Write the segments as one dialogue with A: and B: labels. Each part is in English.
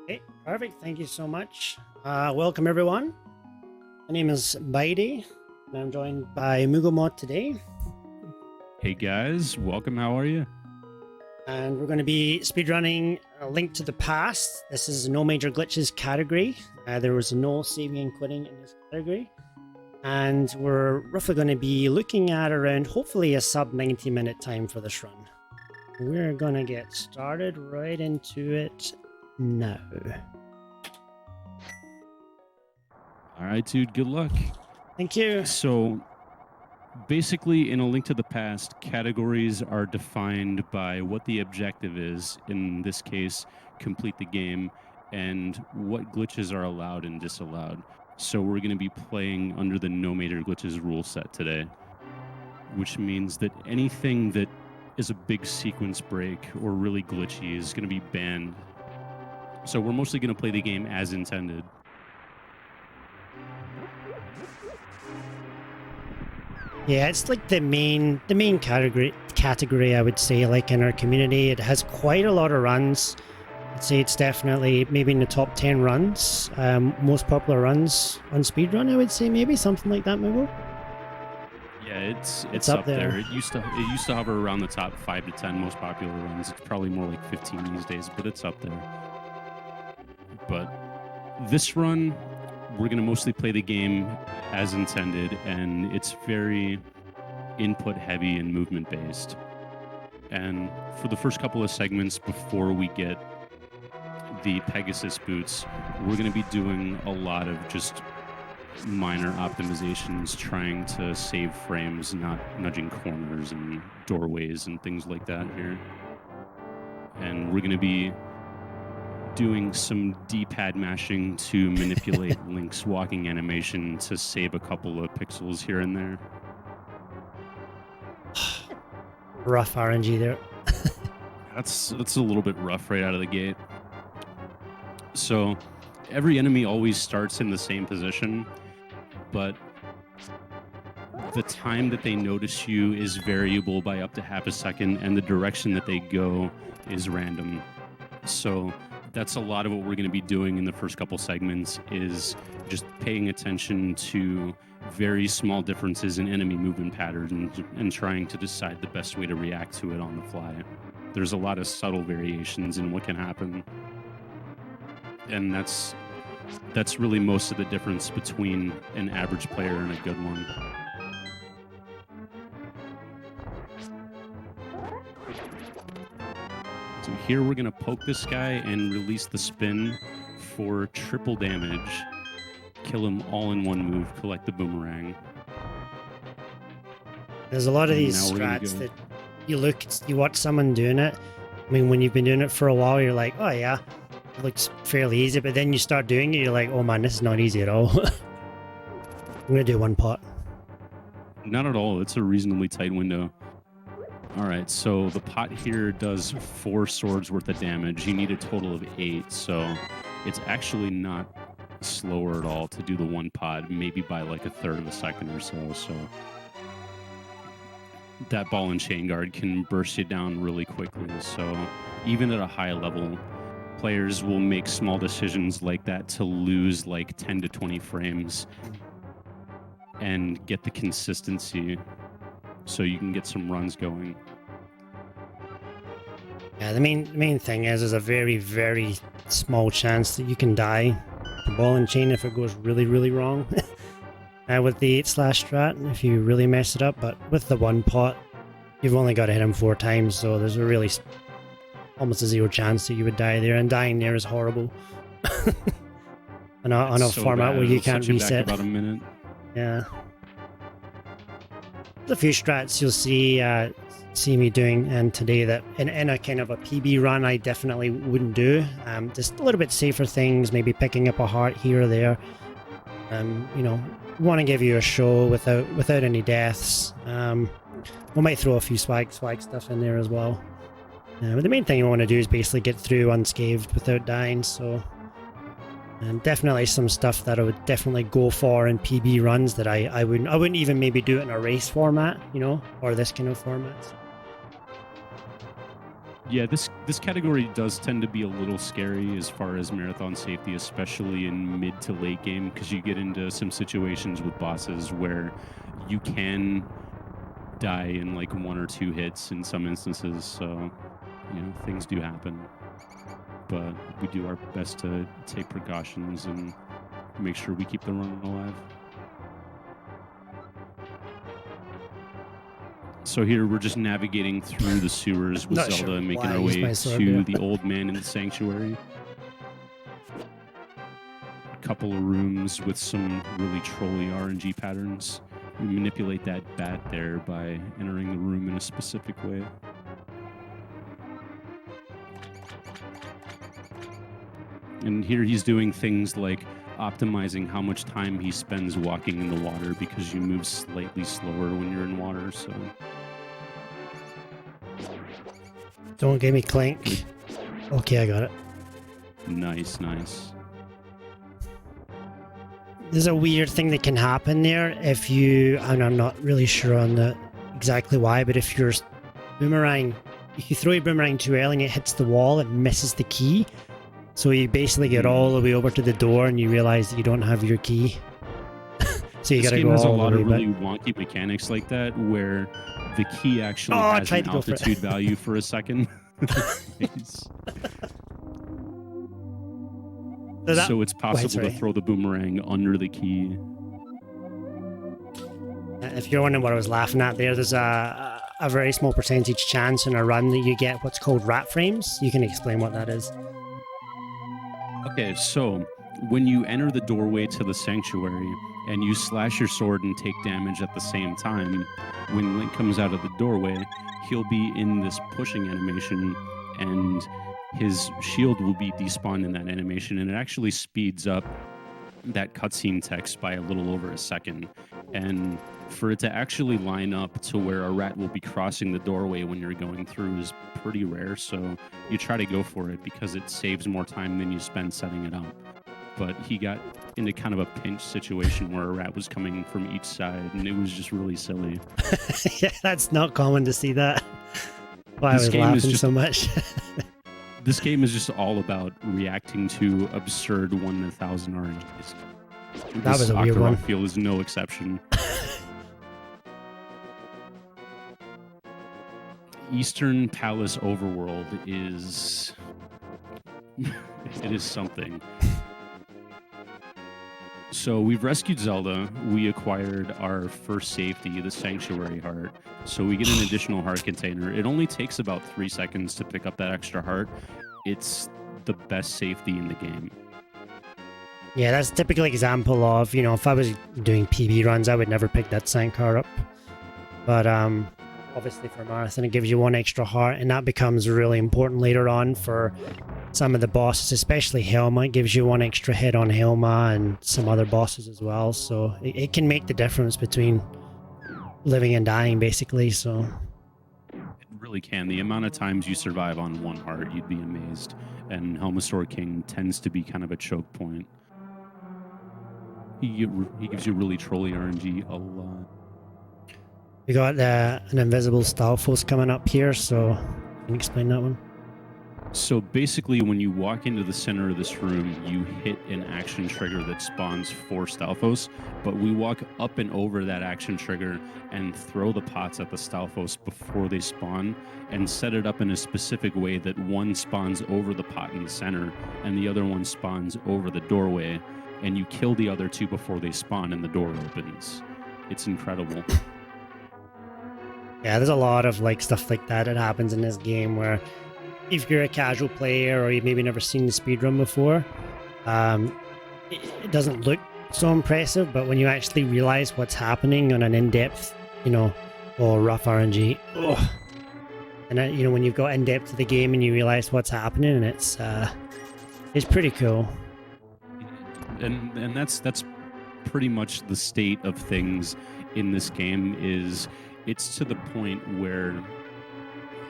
A: Okay, perfect. Thank you so much. Welcome everyone. My name is bydey, and I'm joined by Mugomot today.
B: Hey guys, welcome. How are you?
A: And we're going to be speedrunning A Link to the Past. This is no major glitches category. There was no saving and quitting in this category. And we're roughly going to be looking at around hopefully a sub 90-minute time for this run. We're going to get started right into it now.
B: All right, dude, good luck.
A: Thank you.
B: So basically, in A Link to the Past, categories are defined by what the objective is, in this case, complete the game, and what glitches are allowed and disallowed. So we're going to be playing under the no major glitches rule set today, which means that anything that is a big sequence break or really glitchy is going to be banned. So we're mostly going to play the game as intended.
A: Yeah, it's like the main category I would say, like in our community. It has quite a lot of runs. I'd say it's definitely maybe in the top 10 runs, most popular runs on speedrun, I would say, maybe something like that, maybe.
B: Yeah, it's up there. It used to hover around the top 5 to 10 most popular runs. It's probably more like 15 these days, but it's up there. But this run, we're going to mostly play the game as intended, and it's very input heavy and movement based. And for the first couple of segments before we get the Pegasus Boots, we're going to be doing a lot of just minor optimizations, trying to save frames, not nudging corners and doorways and things like that here. And we're going to be doing some D-pad mashing to manipulate Link's walking animation to save a couple of pixels here and there.
A: Rough RNG there.
B: That's a little bit rough right out of the gate. So every enemy always starts in the same position, but the time that they notice you is variable by up to half a second, and the direction that they go is random. So that's a lot of what we're going to be doing in the first couple segments, is just paying attention to very small differences in enemy movement patterns and trying to decide the best way to react to it on the fly. There's a lot of subtle variations in what can happen, and that's really most of the difference between an average player and a good one. So here we're going to poke this guy and release the spin for triple damage. Kill him all in one move, collect the boomerang.
A: There's a lot of these strats that you watch someone doing it. I mean, when you've been doing it for a while, you're like, oh yeah, it looks fairly easy, but then you start doing it, you're like, oh man, this is not easy at all. I'm going to do one pot.
B: Not at all. It's a reasonably tight window. All right, so the pot here does 4 swords worth of damage. You need a total of 8, so it's actually not slower at all to do the one pot, maybe by like a third of a second or so. So that ball and chain guard can burst you down really quickly. So even at a high level, players will make small decisions like that to lose like 10 to 20 frames and get the consistency so you can get some runs going.
A: Yeah, the main thing is a very, very small chance that you can die the ball and chain if it goes really, really wrong. With the 8/ strat, if you really mess it up, but with the one pot, you've only got to hit him 4 times, so there's a really almost a 0 chance that you would die there, and dying there is horrible. on a format where you can't reset.
B: About a minute.
A: Yeah. There's a few strats you'll see me doing and today that in a kind of a PB run I definitely wouldn't do. Just a little bit safer things, maybe picking up a heart here or there. You know, want to give you a show without any deaths. We might throw a few swag stuff in there as well. But the main thing you want to do is basically get through unscathed without dying. So definitely some stuff that I would definitely go for in PB runs that I wouldn't even maybe do it in a race format, you know, or this kind of format.
B: Yeah, this category does tend to be a little scary as far as marathon safety, especially in mid to late game, because you get into some situations with bosses where you can die in like 1 or 2 hits in some instances. So, you know, things do happen. But we do our best to take precautions and make sure we keep the run alive. So here we're just navigating through the sewers with Zelda, making our way to the old man in the sanctuary. A couple of rooms with some really trolly RNG patterns. We manipulate that bat there by entering the room in a specific way. And here he's doing things like optimizing how much time he spends walking in the water, because you move slightly slower when you're in water, so...
A: Don't give me clink. Okay, I got it.
B: Nice, nice.
A: There's a weird thing that can happen there if you, and I'm not really sure on the exactly why, but if your boomerang, if you throw your boomerang too early and it hits the wall, it misses the key. So you basically get all the way over to the door and you realize that you don't have your key. So you gotta go all the way back. This game has a lot of
B: really wonky mechanics like that, where the key actually has an altitude value for a second. So it's possible to throw the boomerang under the key.
A: If you're wondering what I was laughing at there's a very small percentage chance in a run that you get what's called rat frames. You can explain what that is.
B: Okay, so when you enter the doorway to the sanctuary and you slash your sword and take damage at the same time, when Link comes out of the doorway, he'll be in this pushing animation and his shield will be despawned in that animation, and it actually speeds up that cutscene text by a little over a second. And for it to actually line up to where a rat will be crossing the doorway when you're going through is pretty rare, so you try to go for it because it saves more time than you spend setting it up. But he got into kind of a pinch situation where a rat was coming from each side, and it was just really silly.
A: Yeah, that's not common to see that. Why I was laughing so much.
B: This game is just all about reacting to absurd 1 in 1,000 RNGs.
A: That was a weird one.
B: Field is no exception. Eastern Palace Overworld is... it is something. So we've rescued Zelda. We acquired our first safety, the Sanctuary Heart. So we get an additional heart container. It only takes about 3 seconds to pick up that extra heart. It's the best safety in the game.
A: Yeah, that's a typical example of, you know, if I was doing PB runs, I would never pick that Sank heart up. But obviously for Marathon, it gives you 1 extra heart, and that becomes really important later on for some of the bosses, especially Helma. It gives you 1 extra hit on Helma and some other bosses as well. So it can make the difference between living and dying, basically. So
B: it really can. The amount of times you survive on 1 heart, you'd be amazed. And Helmasaur King tends to be kind of a choke point. He gives you really trolly RNG a lot.
A: We got an invisible Stalfos coming up here, so can you explain that one?
B: So basically, when you walk into the center of this room, you hit an action trigger that spawns 4 Stalfos, but we walk up and over that action trigger and throw the pots at the Stalfos before they spawn and set it up in a specific way that one spawns over the pot in the center and the other one spawns over the doorway, and you kill the other 2 before they spawn and the door opens. It's incredible.
A: Yeah, there's a lot of stuff like that that happens in this game where if you're a casual player or you've maybe never seen the speedrun before, it doesn't look so impressive, but when you actually realize what's happening on an in-depth, rough RNG, and when you've got in-depth to the game and you realize what's happening, and it's pretty cool.
B: And that's pretty much the state of things in this game. Is it's to the point where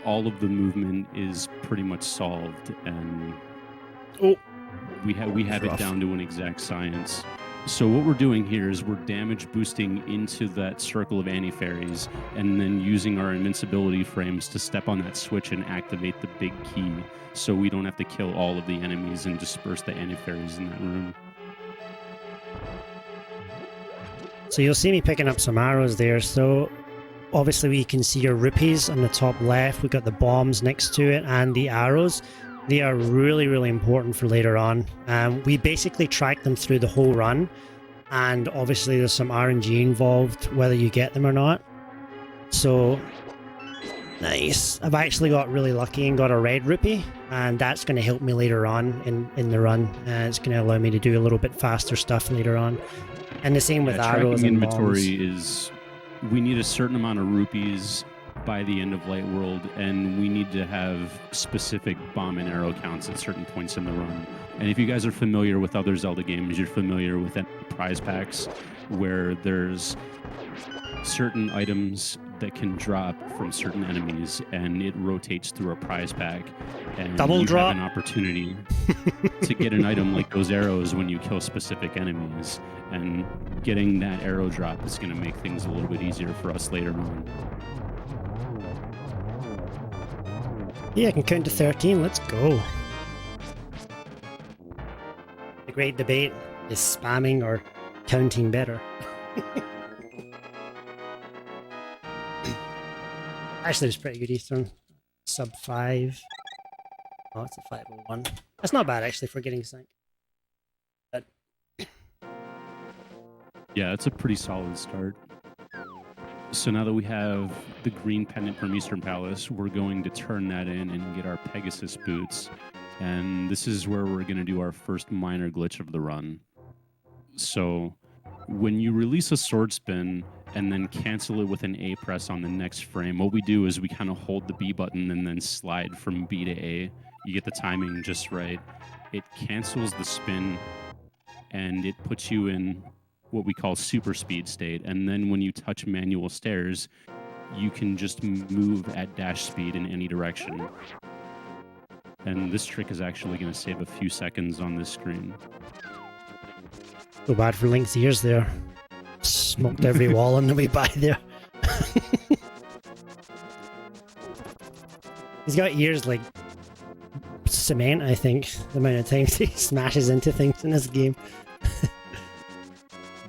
B: all of the movement is pretty much solved, and we have it down to an exact science. So what we're doing here is we're damage boosting into that circle of anti-fairies and then using our invincibility frames to step on that switch and activate the big key so we don't have to kill all of the enemies and disperse the anti-fairies in that room.
A: So you'll see me picking up some arrows there. So obviously we can see your rupees on the top left. We've got the bombs next to it and the arrows. They are really, really important for later on. We basically track them through the whole run, and obviously there's some RNG involved, whether you get them or not. So, nice. I've actually got really lucky and got a red rupee, and that's going to help me later on in the run. It's going to allow me to do a little bit faster stuff later on. And the same with arrows and
B: inventory
A: bombs.
B: Is we need a certain amount of rupees by the end of Light World, and we need to have specific bomb and arrow counts at certain points in the run. And if you guys are familiar with other Zelda games, you're familiar with prize packs where there's certain items that can drop from certain enemies, and it rotates through a prize pack, and
A: Double drop.
B: Have an opportunity to get an item like those arrows when you kill specific enemies, and getting that arrow drop is going to make things a little bit easier for us later on.
A: Yeah, I can count to 13. Let's go. The great debate is spamming or counting better. Actually, it's pretty good Eastern. Sub 5. Oh, it's a 501. That's not bad, actually, for getting sync. But
B: yeah, it's a pretty solid start. So now that we have the green pendant from Eastern Palace, we're going to turn that in and get our Pegasus Boots. And this is where we're going to do our first minor glitch of the run. So when you release a sword spin and then cancel it with an A press on the next frame, what we do is we kind of hold the B button and then slide from B to A. You get the timing just right. It cancels the spin and it puts you in what we call super speed state, and then when you touch manual stairs, you can just move at dash speed in any direction. And this trick is actually going to save a few seconds on this screen.
A: So bad for Link's ears there. Smoked every wall on the way by there. He's got ears like cement, I think, the amount of times he smashes into things in this game.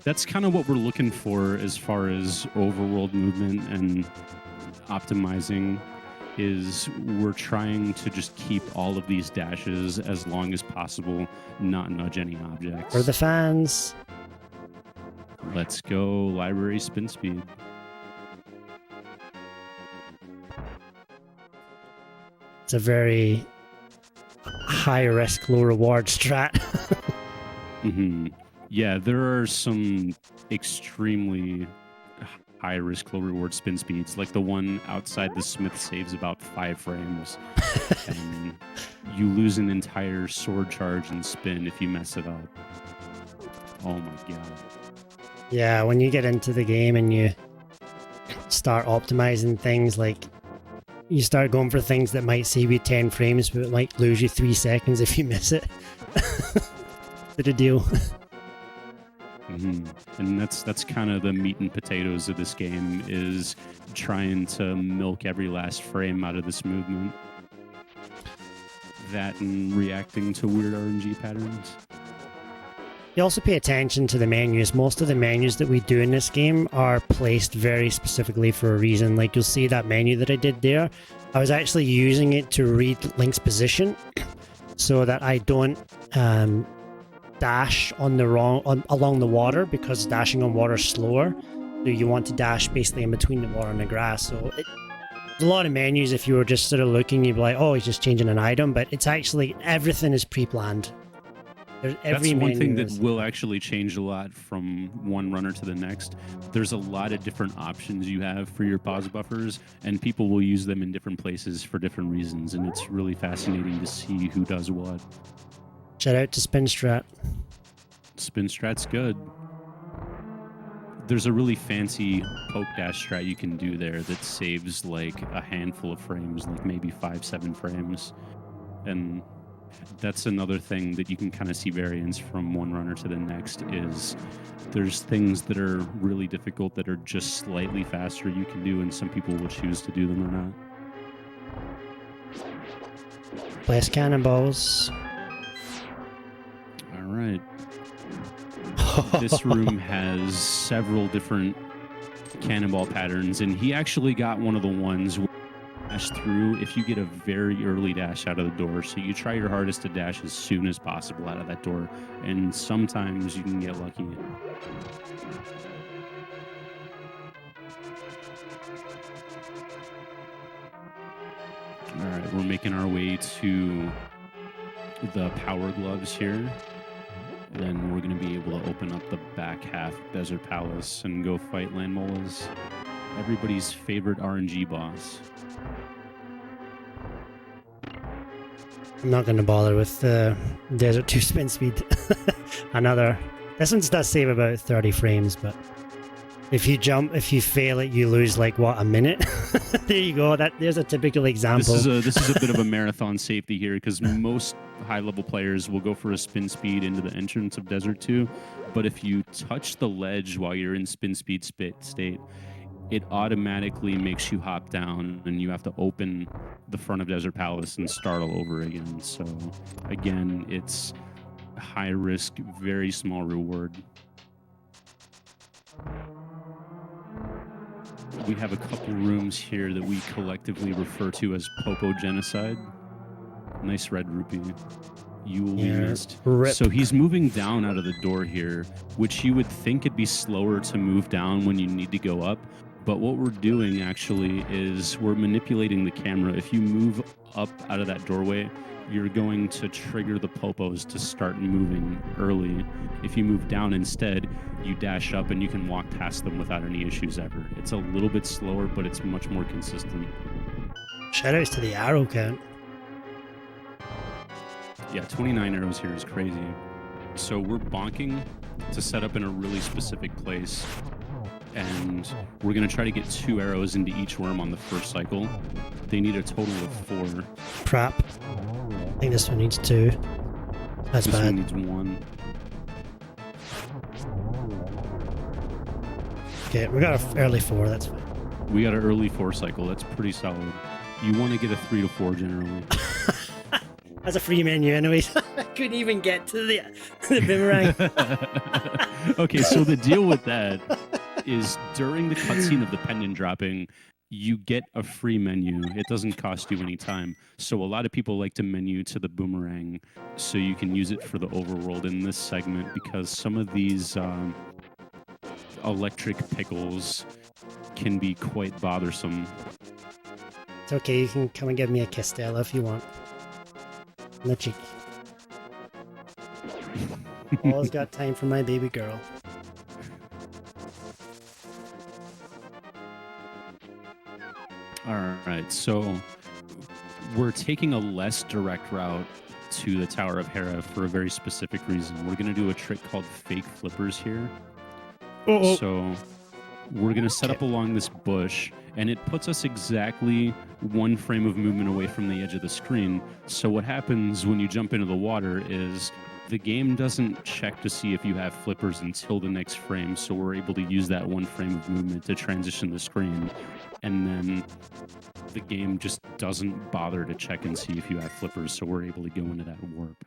B: That's kind of what we're looking for as far as overworld movement and optimizing, is we're trying to just keep all of these dashes as long as possible, not nudge any objects.
A: For the fans.
B: Let's go library spin speed.
A: It's a very high risk, low reward strat.
B: Mm-hmm. Yeah, there are some extremely high risk, low reward spin speeds, like the one outside the smith saves about 5 frames. And you lose an entire sword charge and spin if you mess it up. Oh my god.
A: Yeah, when you get into the game and you start optimizing things, like you start going for things that might save you 10 frames, but it might lose you 3 seconds if you miss it. Bit of deal.
B: Mm-hmm. And that's kind of the meat and potatoes of this game, is trying to milk every last frame out of this movement. That and reacting to weird RNG patterns.
A: You also pay attention to the menus. Most of the menus that we do in this game are placed very specifically for a reason. Like, you'll see that menu that I did there. I was actually using it to read Link's position so that I don't dash on the along the water, because dashing on water is slower. So you want to dash basically in between the water and the grass. So a lot of menus, if you were just sort of looking, you'd be like, oh, he's just changing an item, but it's actually, everything is pre-planned.
B: That's one thing that will actually change a lot from one runner to the next. There's a lot of different options you have for your pause buffers, and people will use them in different places for different reasons, and it's really fascinating to see who does what.
A: Shout out to Spin Strat.
B: Spin Strat's good. There's a really fancy poke dash strat you can do there that saves like a handful of frames, like maybe 5-7 frames. And That's another thing that you can kind of see variance from one runner to the next is there's things that are really difficult that are just slightly faster you can do, and some people will choose to do them or not.
A: Place cannonballs.
B: All right. This room has several different cannonball patterns, and he actually got one of the ones where you dash through if you get a very early dash out of the door. So you try your hardest to dash as soon as possible out of that door, and sometimes you can get lucky. All right, we're making our way to the power gloves here. Then we're going to be able to open up the back half of Desert Palace and go fight Landmola's, everybody's favorite RNG boss.
A: I'm not going to bother with the Desert 2 spin speed. This one does save about 30 frames, but if you fail it, you lose like, what, a minute? There you go. There's a typical example.
B: This is a bit of a marathon safety here, because most high-level players will go for a spin speed into the entrance of Desert 2, but if you touch the ledge while you're in spin speed state, it automatically makes you hop down, and you have to open the front of Desert Palace and start all over again. So, again, it's high risk, very small reward. We have a couple rooms here that we collectively refer to as Popo Genocide. Nice red rupee. You will be missed.
A: Rip.
B: So he's moving down out of the door here, which you would think it'd be slower to move down when you need to go up. But what we're doing actually is we're manipulating the camera. If you move up out of that doorway, you're going to trigger the popos to start moving early. If you move down instead, you dash up and you can walk past them without any issues ever. It's a little bit slower, but it's much more consistent.
A: Shoutouts to the arrow count.
B: Yeah, 29 arrows here is crazy. So we're bonking to set up in a really specific place, and we're going to try to get 2 arrows into each worm on the first cycle. They need a total of 4.
A: Crap. I think this one needs 2. That's
B: this
A: bad.
B: One needs 1.
A: Okay, we got an early 4, that's fine.
B: We got an early 4 cycle. That's pretty solid. You want to get a 3 to 4 generally.
A: That's a free menu anyways. I couldn't even get to the boomerang.
B: Okay, so the deal with that is during the cutscene of the pendant dropping, you get a free menu. It doesn't cost you any time. So a lot of people like to menu to the boomerang so you can use it for the overworld in this segment, because some of these electric pickles can be quite bothersome.
A: It's okay, you can come and give me a kiss, Stella, if you want. On the cheek. Always got time for my baby girl.
B: All right, so we're taking a less direct route to the Tower of Hera for a very specific reason. We're going to do a trick called fake flippers here.
A: Uh-oh.
B: So we're going to set up along this bush, and it puts us exactly 1 frame of movement away from the edge of the screen. So what happens when you jump into the water is the game doesn't check to see if you have flippers until the next frame, so we're able to use that 1 frame of movement to transition the screen, and then the game just doesn't bother to check and see if you have flippers, so we're able to go into that warp.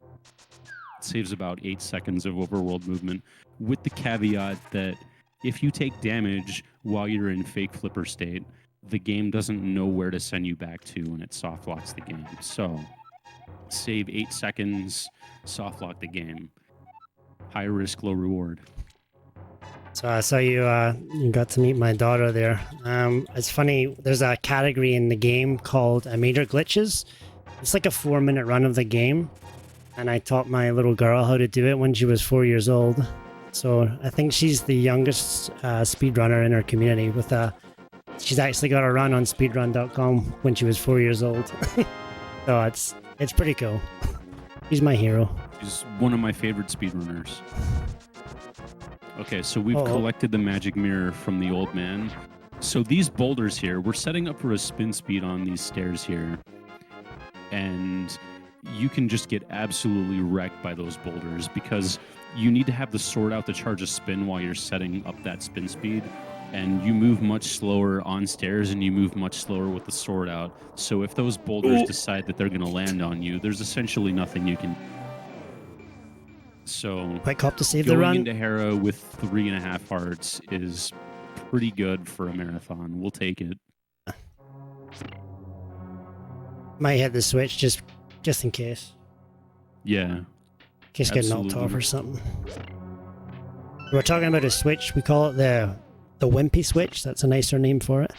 B: It saves about 8 seconds of overworld movement, with the caveat that if you take damage while you're in fake flipper state, the game doesn't know where to send you back to when it soft locks the game. So save 8 seconds, soft lock the game. High risk, low reward.
A: So I saw you got to meet my daughter there. It's funny, there's a category in the game called major glitches. It's like a 4-minute run of the game, and I taught my little girl how to do it when she was 4 years old. So I think she's the youngest speedrunner in her community. She's actually got a run on speedrun.com when she was 4 years old. So it's pretty cool. She's my hero.
B: She's one of my favorite speedrunners. Okay, so we've collected the magic mirror from the old man. So these boulders here, we're setting up for a spin speed on these stairs here. And you can just get absolutely wrecked by those boulders because you need to have the sword out to charge a spin while you're setting up that spin speed. And you move much slower on stairs and you move much slower with the sword out. So if those boulders decide that they're going to land on you, there's essentially nothing you can. So
A: quick hop to save the run.
B: Going into Hera with 3.5 hearts is pretty good for a marathon. We'll take it.
A: Might hit the switch just in case.
B: Yeah.
A: In case getting knocked off or something. We're talking about a switch. We call it the wimpy switch. That's a nicer name for it.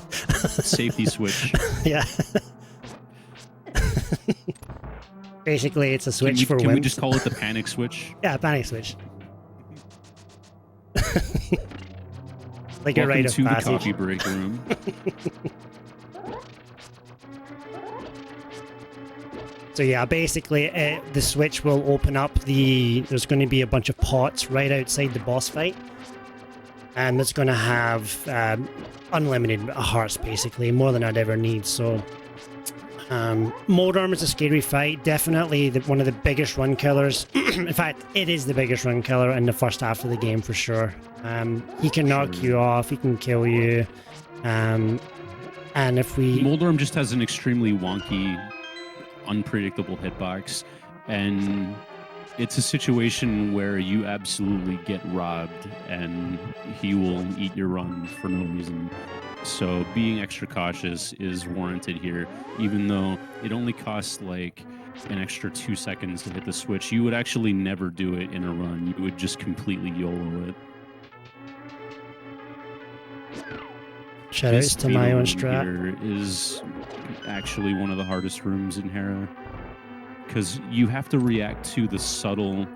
B: Safety switch.
A: Yeah. Basically, it's a switch for wimps.
B: Can we just call it the panic switch?
A: Yeah, panic switch. Like a rite of
B: passage.
A: passage.
B: The coffee break room.
A: So yeah, basically the switch will open up there's going to be a bunch of pots right outside the boss fight. And it's going to have unlimited hearts, basically, more than I'd ever need. So, Moldorm is a scary fight. Definitely one of the biggest run killers. In fact, it is the biggest run killer in the first half of the game for sure. He can knock you off. He can kill you. And if we...
B: Moldorm just has an extremely wonky, unpredictable hitbox. And... it's a situation where you absolutely get robbed and he will eat your run for no reason. So being extra cautious is warranted here, even though it only costs like an extra 2 seconds to hit the switch. You would actually never do it in a run. You would just completely YOLO it.
A: Shoutouts to my own strat.
B: Here is actually one of the hardest rooms in Hera. Because you have to react to the subtle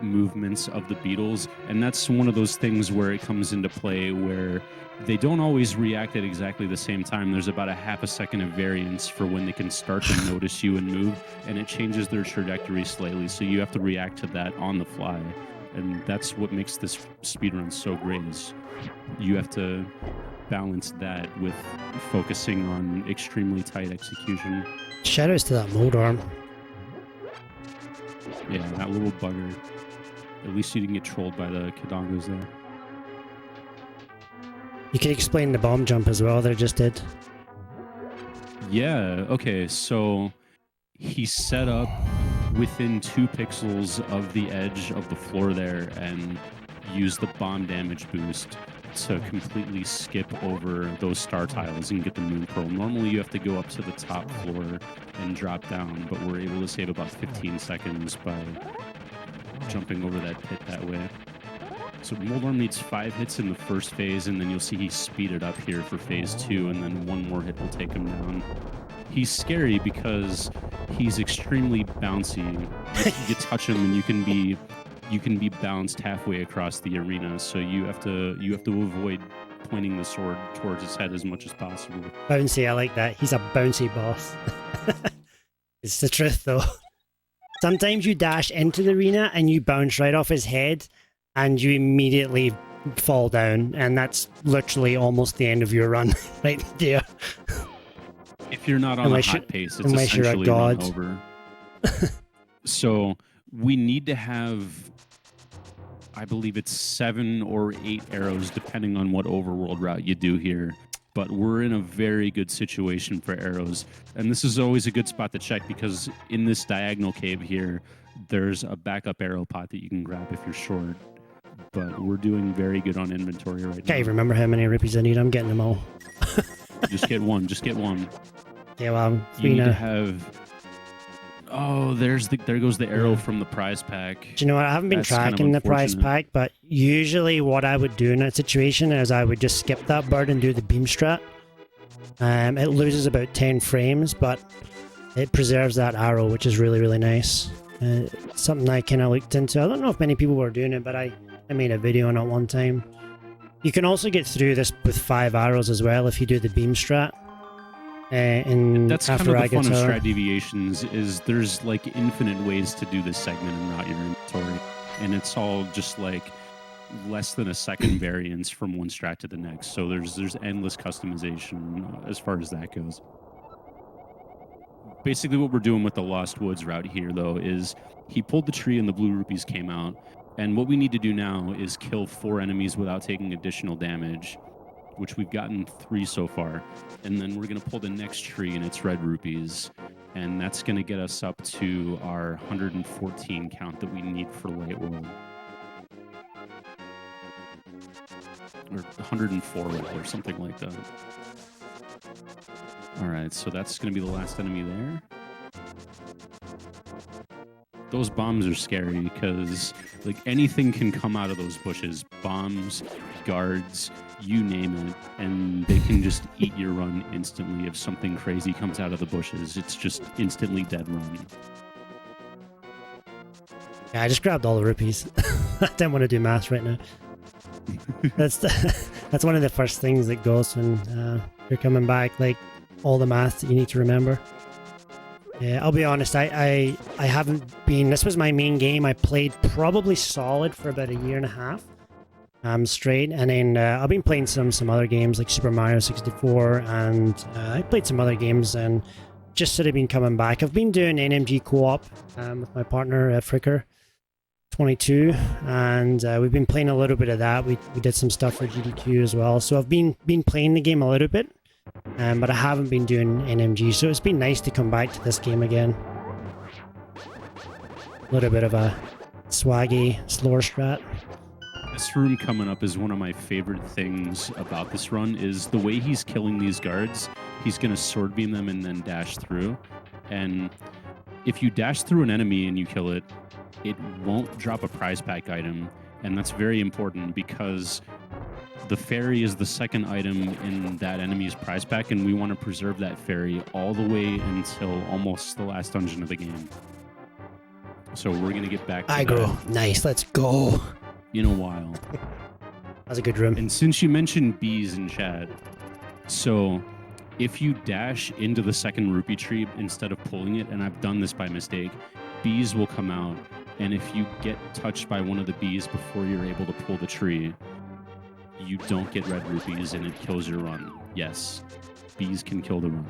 B: movements of the beetles, and that's one of those things where it comes into play where they don't always react at exactly the same time. There's about a half a second of variance for when they can start to notice you and move, and it changes their trajectory slightly, so you have to react to that on the fly. And that's what makes this speedrun so great, is you have to balance that with focusing on extremely tight execution.
A: Shoutouts to that Moldorm.
B: Yeah, that little bugger. At least you didn't get trolled by the Kadongos there.
A: You can explain the bomb jump as well, they just did.
B: Yeah, okay, so he's set up within 2 pixels of the edge of the floor there and used the bomb damage boost to completely skip over those star tiles and get the moon pearl. Normally you have to go up to the top floor and drop down, but we're able to save about 15 seconds by jumping over that pit that way. So Moldorm needs 5 hits in the first phase, and then you'll see he's speeded up here for phase 2, and then 1 more hit will take him down. He's scary because he's extremely bouncy. You touch him and you can be bounced halfway across the arena, so you have to avoid pointing the sword towards his head as much as possible.
A: Bouncy, I like that. He's a bouncy boss. It's the truth, though. Sometimes you dash into the arena and you bounce right off his head, and you immediately fall down, and that's literally almost the end of your run right there.
B: If you're not on a hot pace, it's essentially run over. So we need to have, I believe it's 7 or 8 arrows, depending on what overworld route you do here. But we're in a very good situation for arrows. And this is always a good spot to check, because in this diagonal cave here, there's a backup arrow pot that you can grab if you're short. But we're doing very good on inventory right now.
A: Can't even remember how many rupees I need. I'm getting them all.
B: Just get one. Just get one.
A: Yeah, well,
B: you need to have... Oh, there goes the arrow from the prize pack.
A: Do you know what? I haven't been tracking the prize pack, but usually what I would do in that situation is I would just skip that bird and do the beam strat. It loses about 10 frames, but it preserves that arrow, which is really, really nice. Something I kind of looked into. I don't know if many people were doing it, but I made a video on it one time. You can also get through this with 5 arrows as well if you do the beam strat.
B: That's kind of the fun of strat deviations, is there's like infinite ways to do this segment and not your inventory, and it's all just like less than a second variance from one strat to the next, so there's endless customization as far as that goes. basically what we're doing with the Lost Woods route here, though, is he pulled the tree and the blue rupees came out. And what we need to do now is kill 4 enemies without taking additional damage, which we've gotten 3 so far. And then we're going to pull the next tree and it's red rupees. And that's going to get us up to our 114 count that we need for Light World. Or 104 or something like that. All right, so that's going to be the last enemy there. Those bombs are scary because like anything can come out of those bushes. Bombs, guards, you name it, and they can just eat your run instantly if something crazy comes out of the bushes. It's just instantly dead run.
A: Yeah, I just grabbed all the rupees. I didn't want to do math right now. That's one of the first things that goes when you're coming back, like all the math that you need to remember. Yeah, I'll be honest, I haven't been... This was my main game. I played probably solid for about a year and a half straight, and then I've been playing some other games like Super Mario 64, and I played some other games and just sort of been coming back. I've been doing NMG co-op with my partner, Fricker 22, and we've been playing a little bit of that. We did some stuff for GDQ as well, so I've been playing the game a little bit. But I haven't been doing NMG, so it's been nice to come back to this game again. A little bit of a swaggy, slower strat.
B: This room coming up is one of my favorite things about this run, is the way he's killing these guards. He's going to sword beam them and then dash through. And if you dash through an enemy and you kill it, it won't drop a prize pack item. And that's very important because the fairy is the second item in that enemy's prize pack, and we want to preserve that fairy all the way until almost the last dungeon of the game. So we're going to get back to
A: that. Nice, let's go.
B: In a while.
A: That's a good room.
B: And since you mentioned bees in chat, so if you dash into the second rupee tree instead of pulling it, and I've done this by mistake, bees will come out, and if you get touched by one of the bees before you're able to pull the tree, you don't get red rupees and it kills your run. Yes, bees can kill the run.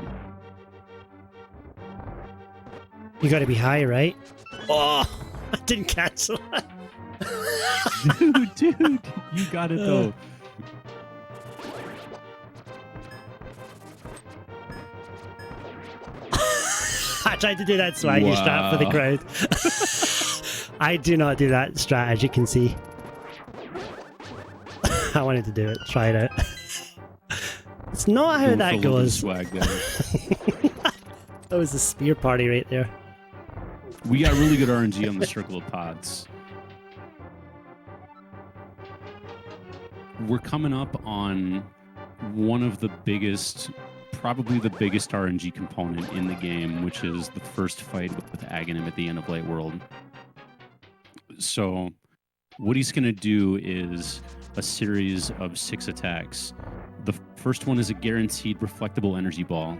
A: You gotta be high, right? Oh, I didn't cancel it.
B: Dude, you got it though.
A: I tried to do that swaggy strat for the crowd. I do not do that strat, as you can see. I wanted to do it. Try it out. It's not how that goes.
B: Swag there.
A: That was the spear party right there.
B: We got really good RNG on the circle of pods. We're coming up on one of the biggest, probably the biggest RNG component in the game, which is the first fight with Gannon at the end of Light World. So what he's going to do is a series of 6 attacks. The first one is a guaranteed reflectable energy ball.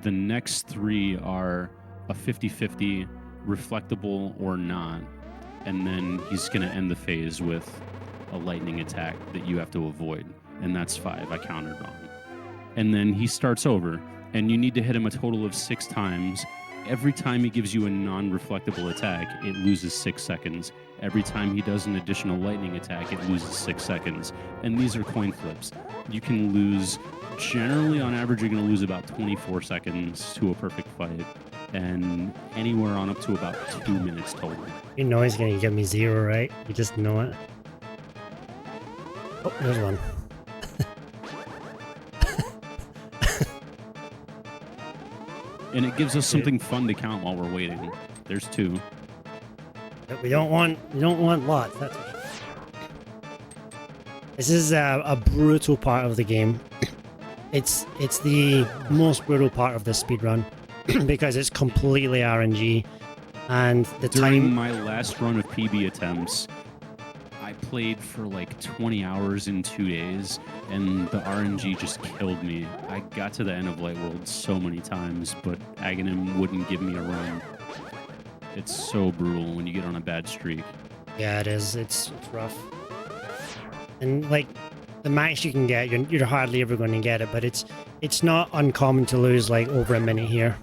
B: The next 3 are a 50-50 reflectable or not. And then he's going to end the phase with a lightning attack that you have to avoid. And that's 5. I counted wrong. And then he starts over, and you need to hit him a total of 6 times. Every time he gives you a non-reflectable attack, it loses 6 seconds. Every time he does an additional lightning attack, it loses 6 seconds. And these are coin flips. You can lose, generally on average, you're going to lose about 24 seconds to a perfect fight. And anywhere on up to about 2 minutes total.
A: You know he's going to give me 0, right? You just know it. Oh, there's one.
B: And it gives us something fun to count while we're waiting. There's 2.
A: We don't want lots. That's for sure. This is a brutal part of the game. It's the most brutal part of the speedrun because it's completely RNG, and
B: During my last run of PB attempts, I played for like 20 hours in 2 days, and the RNG just killed me. I got to the end of Light World so many times, but Gannon wouldn't give me a run. It's so brutal when you get on a bad streak.
A: Yeah, it is. It's rough. And like the max you can get, you're hardly ever going to get it, but it's not uncommon to lose like over a minute here.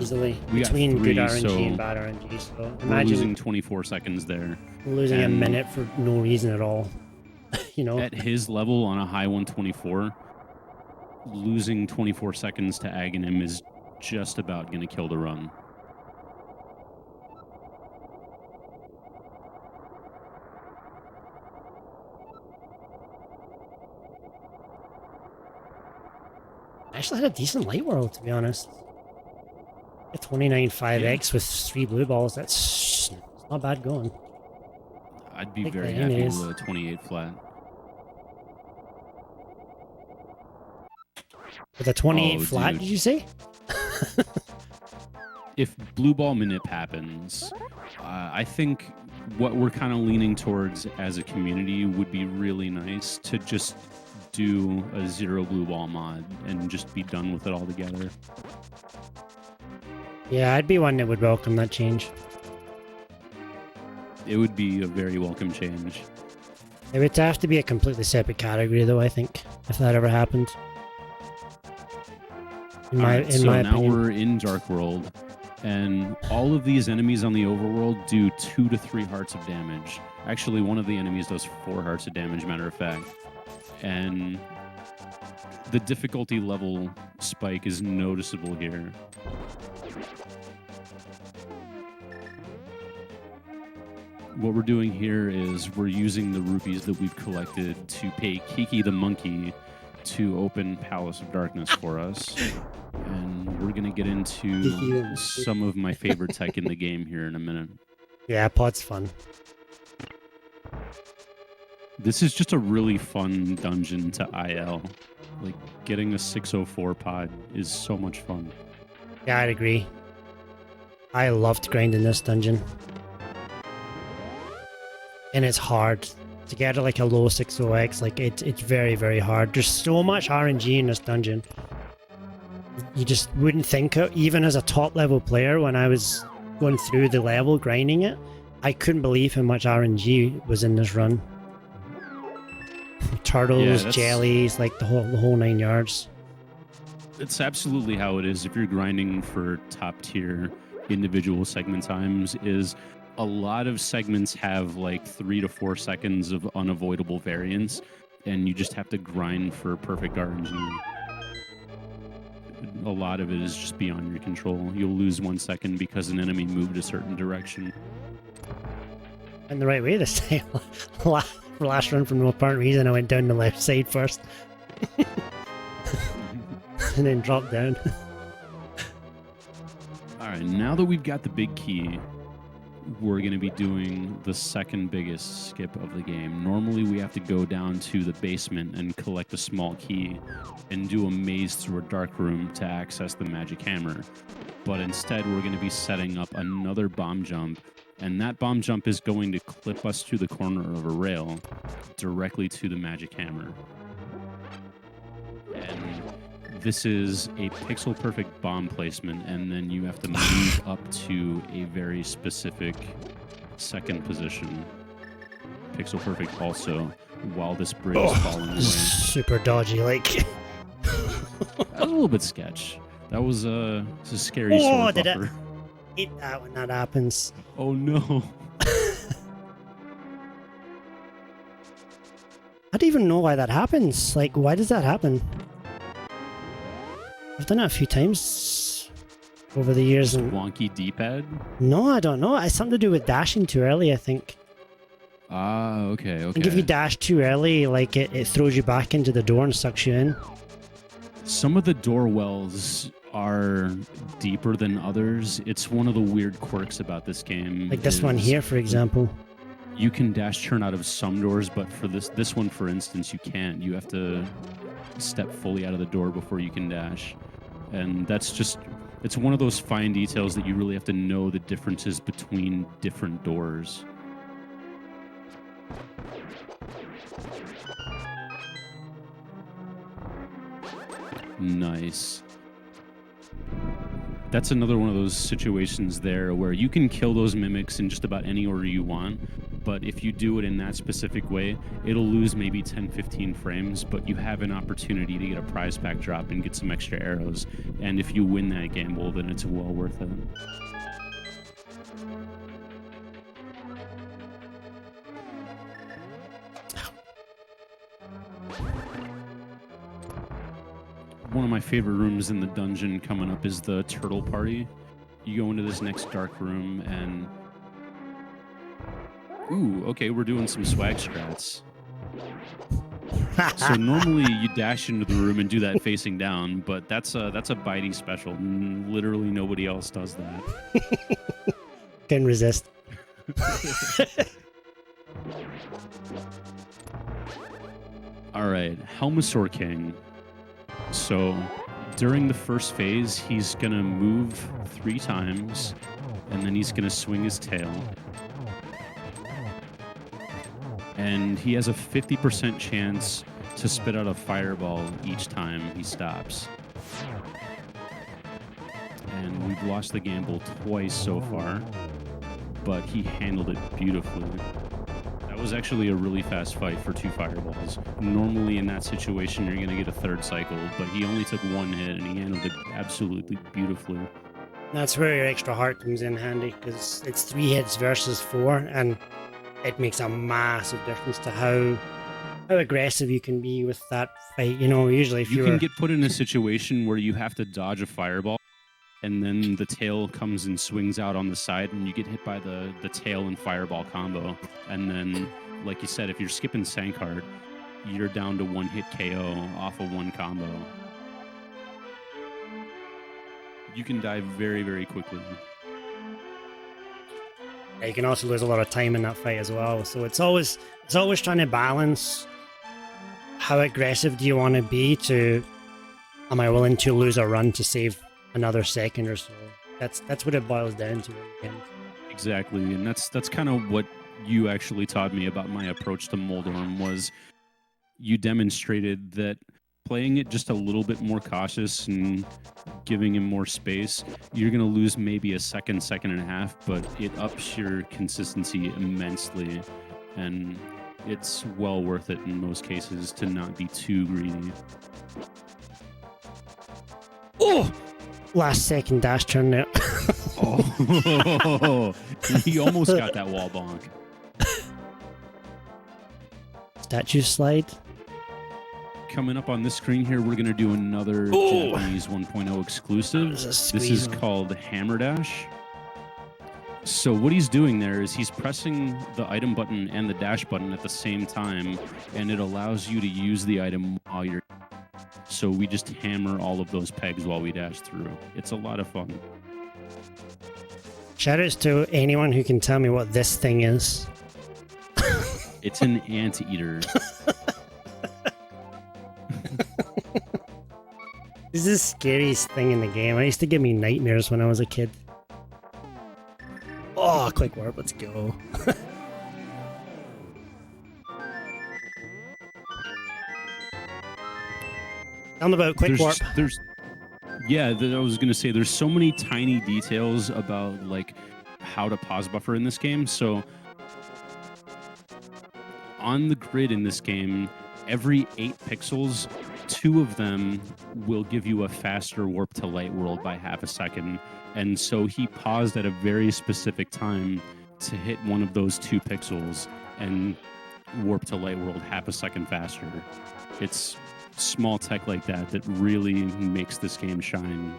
A: easily.
B: We
A: Between
B: got 3,
A: good RNG
B: so
A: and bad RNG. So
B: we're
A: imagine
B: losing 24 seconds there.
A: losing a
B: And
A: minute for no reason at all. You know?
B: At his level on a high 124, losing 24 seconds to Aghanim is just about going to kill the run.
A: I actually had a decent light world, to be honest. A 29.5x with 3 blue balls, that's not bad going.
B: I'd be
A: Like
B: very
A: that
B: happy
A: anyways.
B: with a 28 flat.
A: With a 28
B: Oh,
A: flat,
B: dude.
A: did you say?
B: If blue ball manip happens, I think what we're kind of leaning towards as a community would be really nice to just do a 0 blue ball mod and just be done with it altogether.
A: Yeah, I'd be one that would welcome that change.
B: It would be a very welcome change.
A: It would have to be a completely separate category, though, I think, if that ever happened. In my
B: now
A: opinion.
B: we're in Dark World, and all of these enemies on the overworld do 2 to 3 hearts of damage. Actually, one of the enemies does 4 hearts of damage, matter of fact. And the difficulty level spike is noticeable here. What we're doing here is we're using the rupees that we've collected to pay Kiki the monkey to open Palace of Darkness for us. And we're going to get into some of my favorite tech in the game here in a minute.
A: Yeah, pod's fun.
B: This is just a really fun dungeon to IL. Like, getting a 604 pod is so much fun.
A: Yeah, I'd agree. I loved grinding this dungeon. And it's hard. To get like a low 60x, like it's very, very hard. There's so much RNG in this dungeon. You just wouldn't think of, even as a top level player, when I was going through the level grinding it, I couldn't believe how much RNG was in this run. Turtles, jellies, like the whole 9 yards.
B: It's absolutely how it is if you're grinding for top tier individual segment times. Is a lot of segments have like 3 to 4 seconds of unavoidable variance, and you just have to grind for perfect RNG. A lot of it is just beyond your control. You'll lose 1 second because an enemy moved a certain direction.
A: And the right way this time. Last run for no apparent reason, I went down the left side first. And then dropped down.
B: Alright, now that we've got the big key, we're going to be doing the second biggest skip of the game. Normally we have to go down to the basement and collect a small key and do a maze through a dark room to access the magic hammer. But instead we're going to be setting up another bomb jump, and that bomb jump is going to clip us to the corner of a rail directly to the magic hammer. And this is a pixel perfect bomb placement, and then you have to move up to a very specific second position. Pixel perfect also, while this bridge is falling away.
A: Super dodgy, like.
B: That was a little bit sketch. That was a scary sword
A: did
B: buffer.
A: I hate that when that happens.
B: Oh no.
A: I don't even know why that happens. Like, why does that happen? I've done it a few times over the years. And
B: Wonky D-pad?
A: no, I don't know. It's something to do with dashing too early, I think.
B: Ah, okay.
A: I think if you dash too early, like it throws you back into the door and sucks you in.
B: Some of the door wells are deeper than others. It's one of the weird quirks about this game.
A: Like this one here, for example.
B: You can dash turn out of some doors, but for this one, for instance, you can't. You have to step fully out of the door before you can dash. And that's just, it's one of those fine details that you really have to know the differences between different doors. Nice. That's another one of those situations there where you can kill those mimics in just about any order you want, but if you do it in that specific way, it'll lose maybe 10-15 frames, but you have an opportunity to get a prize pack drop and get some extra arrows, and if you win that gamble, then it's well worth it. One of my favorite rooms in the dungeon coming up is the Turtle Party. You go into this next dark room and... Ooh, okay, we're doing some swag strats. So normally you dash into the room and do that facing down, but that's a bydey special. Literally nobody else does that.
A: Couldn't resist.
B: All right, Helmasaur King. So during the first phase, he's going to move 3 times, and then he's going to swing his tail. And he has a 50% chance to spit out a fireball each time he stops. And we've lost the gamble twice so far, but he handled it beautifully. That was actually a really fast fight for 2 fireballs. Normally in that situation, you're going to get a 3rd cycle, but he only took 1 hit and he handled it absolutely beautifully.
A: That's where your extra heart comes in handy, because it's 3 hits versus 4, and it makes a massive difference to how aggressive you can be with that fight. You know, usually if
B: you can get put in a situation where you have to dodge a fireball, and then the tail comes and swings out on the side, and you get hit by the tail and fireball combo. And then, like you said, if you're skipping Sankard, you're down to 1-hit KO off of 1 combo. You can die very, very quickly.
A: You can also lose a lot of time in that fight as well. So it's always trying to balance how aggressive do you want to be to, am I willing to lose a run to save another second or so? That's what it boils down to.
B: Exactly, and that's kind of what you actually taught me about my approach to Moldorm. Was you demonstrated that playing it just a little bit more cautious and giving him more space, you're going to lose maybe a second and a half, but it ups your consistency immensely, and it's well worth it in most cases to not be too greedy.
A: Oh! Last second dash turn there.
B: Oh, he almost got that wall bonk.
A: Statue slide.
B: Coming up on this screen here, we're going to do another Japanese 1.0 exclusive. This is called Hammer Dash. So what he's doing there is he's pressing the item button and the dash button at the same time, and it allows you to use the item while you're... So we just hammer all of those pegs while we dash through. It's a lot of fun.
A: Shoutouts to anyone who can tell me what this thing is.
B: It's an anteater.
A: This is the scariest thing in the game. It used to give me nightmares when I was a kid. Oh, quick warp, let's go. Tell them about quick warp.
B: I was going to say, there's so many tiny details about like how to pause buffer in this game. So on the grid in this game, every 8 pixels, 2 of them will give you a faster warp to light world by half a second. And so he paused at a very specific time to hit one of those 2 pixels and warp to light world half a second faster. It's small tech like that really makes this game shine.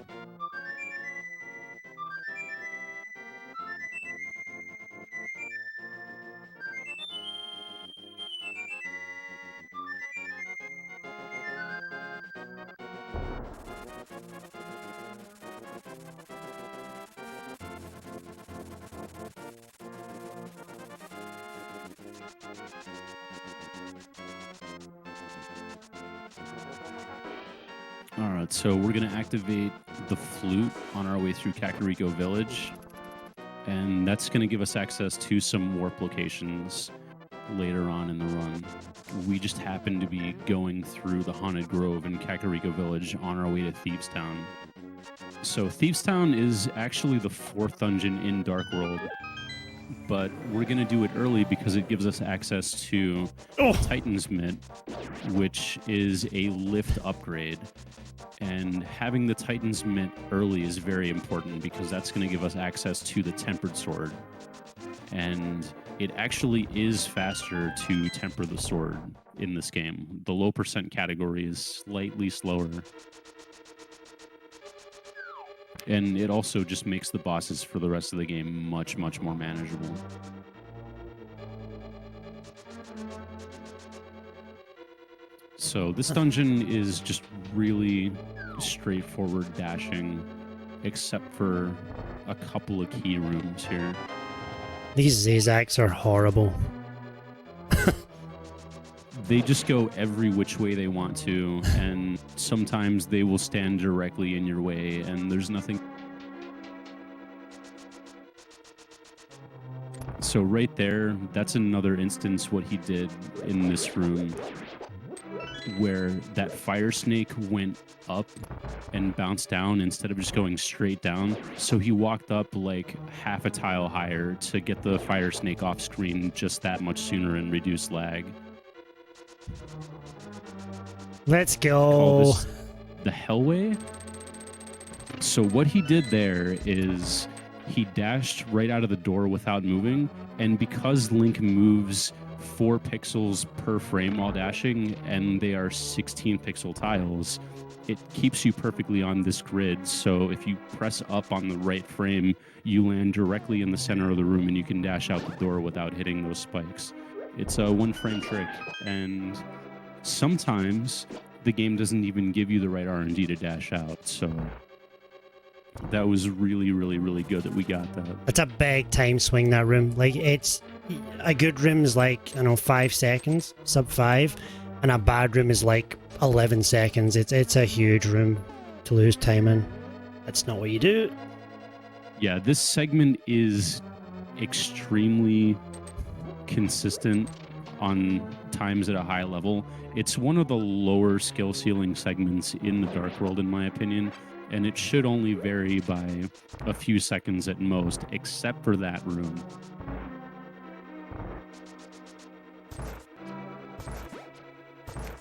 B: Alright, so we're going to activate the flute on our way through Kakariko Village, and that's going to give us access to some warp locations later on in the run. We just happen to be going through the Haunted Grove in Kakariko Village on our way to Thieves Town. So Thieves Town is actually the 4th dungeon in Dark World, but we're going to do it early because it gives us access to Titan's Mitt, which is a lift upgrade. And having the Titan's Mitt early is very important because that's going to give us access to the Tempered Sword. And it actually is faster to temper the sword in this game. The low percent category is slightly slower. And it also just makes the bosses for the rest of the game much, much more manageable. So this dungeon is just really straightforward dashing, except for a couple of key rooms here.
A: These Zazacs are horrible.
B: They just go every which way they want to, and sometimes they will stand directly in your way, and there's nothing. So right there, that's another instance what he did in this room, where that fire snake went up and bounced down instead of just going straight down. So he walked up like half a tile higher to get the fire snake off screen just that much sooner and reduce lag.
A: Let's go.
B: The Hellway. So what he did there is he dashed right out of the door without moving, and because Link moves 4 pixels per frame while dashing, and they are 16 pixel tiles, it keeps you perfectly on this grid. So if you press up on the right frame, you land directly in the center of the room and you can dash out the door without hitting those spikes. It's a 1-frame trick, and sometimes the game doesn't even give you the right RNG to dash out. So that was really, really, really good that we got that.
A: It's a big time swing, that room. Like, it's a good room is like, 5 seconds, sub 5, and a bad room is like 11 seconds. It's a huge room to lose time in. That's not what you do.
B: Yeah, this segment is extremely consistent on times at a high level. It's one of the lower skill ceiling segments in the Dark World, in my opinion, and it should only vary by a few seconds at most, except for that room.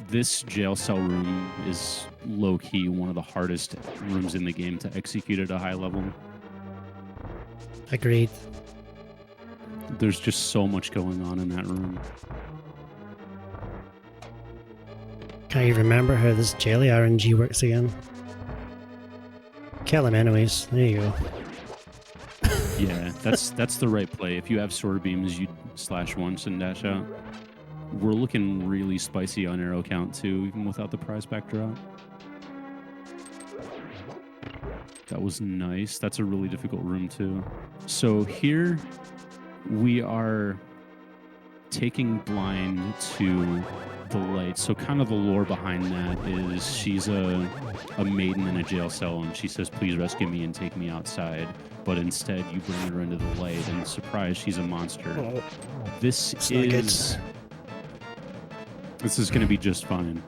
B: This jail cell room is low-key one of the hardest rooms in the game to execute at a high level.
A: Agreed.
B: There's just so much going on in that room.
A: Can't you remember how this jelly RNG works again? Kill him anyways. There you go.
B: Yeah, that's the right play. If you have sword beams, you slash once and dash out. We're looking really spicy on arrow count too, even without the prize backdrop. That was nice. That's a really difficult room too. So here we are taking Blind to the light. So kind of the lore behind that is she's a maiden in a jail cell, and she says, please rescue me and take me outside. But instead you bring her into the light, and surprise, she's a monster.
A: Oh,
B: This is going to be just fine.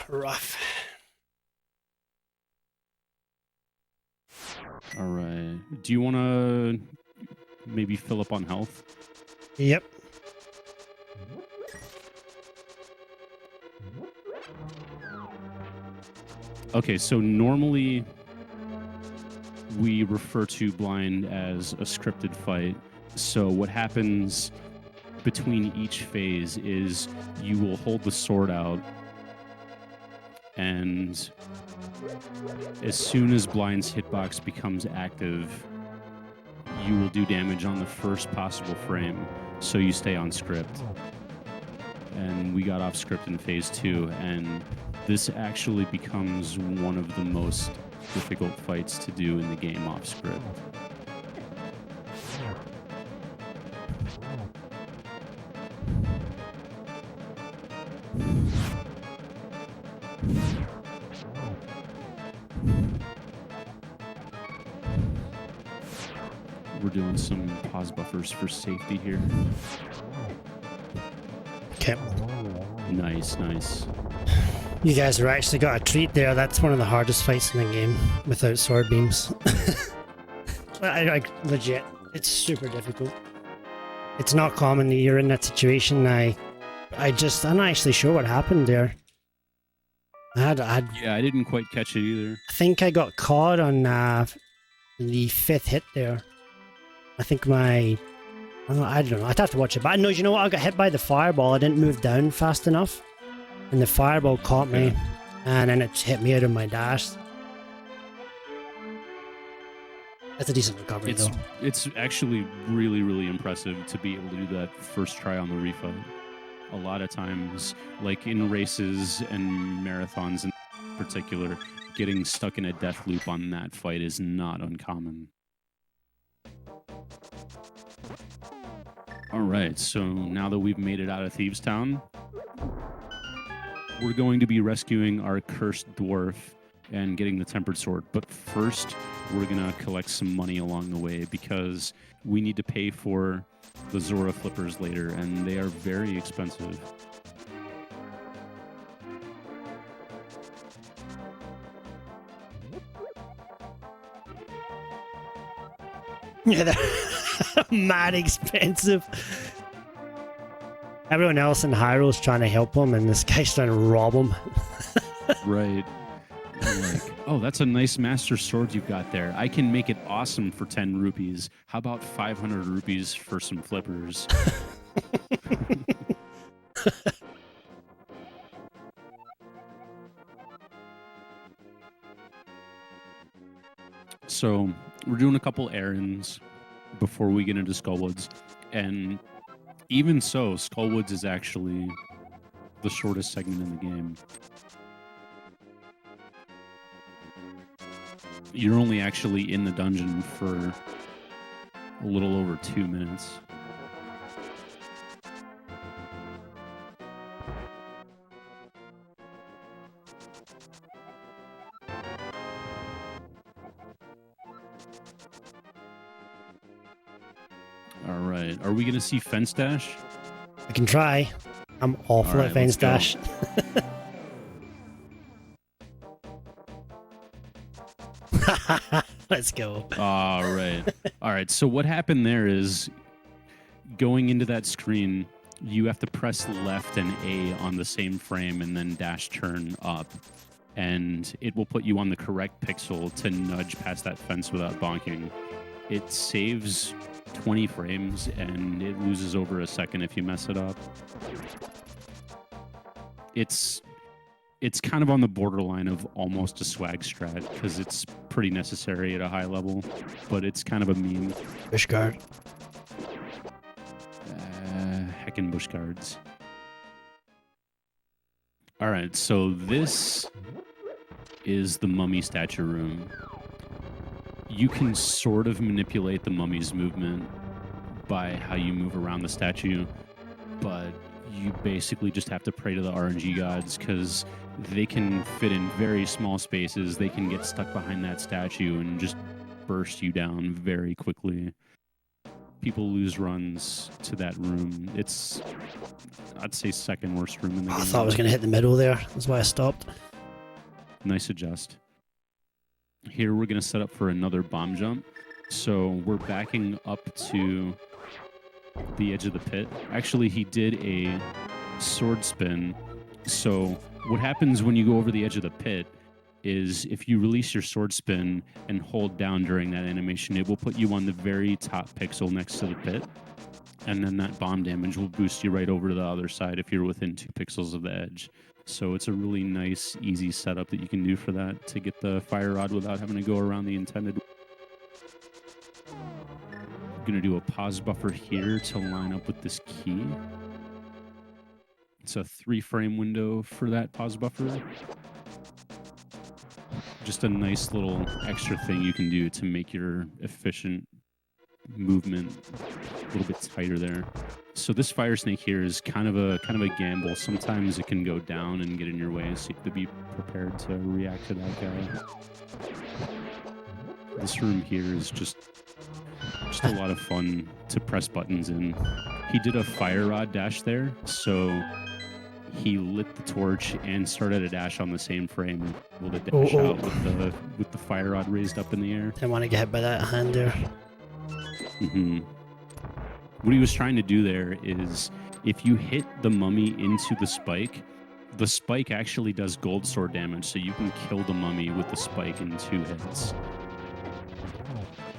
A: rough.
B: All right. Do you want to maybe fill up on health?
A: Yep.
B: Okay, so normally we refer to Blind as a scripted fight. So what happens between each phase is you will hold the sword out, and as soon as Blind's hitbox becomes active, you will do damage on the first possible frame, so you stay on script. And we got off script in phase 2, and this actually becomes one of the most difficult fights to do in the game off script. We're doing some pause buffers for safety here.
A: Okay.
B: Nice, nice.
A: You guys are actually got a treat there. That's one of the hardest fights in the game without sword beams. I legit, it's super difficult. It's not common that you're in that situation. I'm not actually sure what happened there.
B: Yeah, I didn't quite catch it either.
A: I think I got caught on the 5th hit there. I think I don't know. I'd have to watch it. But no, you know what? I got hit by the fireball. I didn't move down fast enough. And the fireball caught me. And then it hit me out of my dash. That's a decent recovery, though.
B: It's actually really, really impressive to be able to do that first try on the refight. A lot of times, like in races and marathons in particular, getting stuck in a death loop on that fight is not uncommon. All right, so now that we've made it out of Thieves Town, we're going to be rescuing our cursed dwarf and getting the tempered sword. But first, we're going to collect some money along the way because we need to pay for the Zora Flippers later, and they are very expensive.
A: Yeah, they're mad expensive. Everyone else in Hyrule's trying to help him, and this guy's trying to rob him.
B: Right. Like, oh, that's a nice master sword you've got there. I can make it awesome for 10 rupees. How about 500 rupees for some flippers? So we're doing a couple errands before we get into Skullwoods. And even so, Skullwoods is actually the shortest segment in the game. You're only actually in the dungeon for a little over 2 minutes. All right. Are we going to see Fence Dash?
A: I can try. I'm awful at Fence Dash. Let's go.
B: All right. All right. So what happened there is going into that screen, you have to press left and A on the same frame and then dash turn up. And it will put you on the correct pixel to nudge past that fence without bonking. It saves 20 frames and it loses over a second if you mess it up. It's kind of on the borderline of almost a swag strat because it's pretty necessary at a high level, but it's kind of a meme.
A: Bush guard.
B: Heckin' bush guards. All right, so this is the mummy stature room. You can sort of manipulate the mummy's movement by how you move around the statue, but you basically just have to pray to the RNG gods because they can fit in very small spaces. They can get stuck behind that statue and just burst you down very quickly. People lose runs to that room. It's, I'd say, second worst room in the game.
A: I thought I was going to hit the middle there. That's why I stopped.
B: Nice adjust. Here we're going to set up for another bomb jump. So we're backing up to the edge of the pit. Actually, he did a sword spin. So what happens when you go over the edge of the pit is if you release your sword spin and hold down during that animation, it will put you on the very top pixel next to the pit. And then that bomb damage will boost you right over to the other side if you're within 2 pixels of the edge. So it's a really nice, easy setup that you can do for that to get the fire rod without having to go around the intended. I'm going to do a pause buffer here to line up with this key. It's a 3-frame window for that pause buffer. Just a nice little extra thing you can do to make your efficient movement a little bit tighter there. So this fire snake here is kind of a gamble. Sometimes it can go down and get in your way, so you have to be prepared to react to that guy. This room here is just a lot of fun to press buttons in. He did a fire rod dash there, so he lit the torch and started a dash on the same frame, able to dash out with the fire rod raised up in the air.
A: Didn't want to get hit by that hand there.
B: What he was trying to do there is, if you hit the mummy into the spike actually does gold sword damage, so you can kill the mummy with the spike in 2 hits.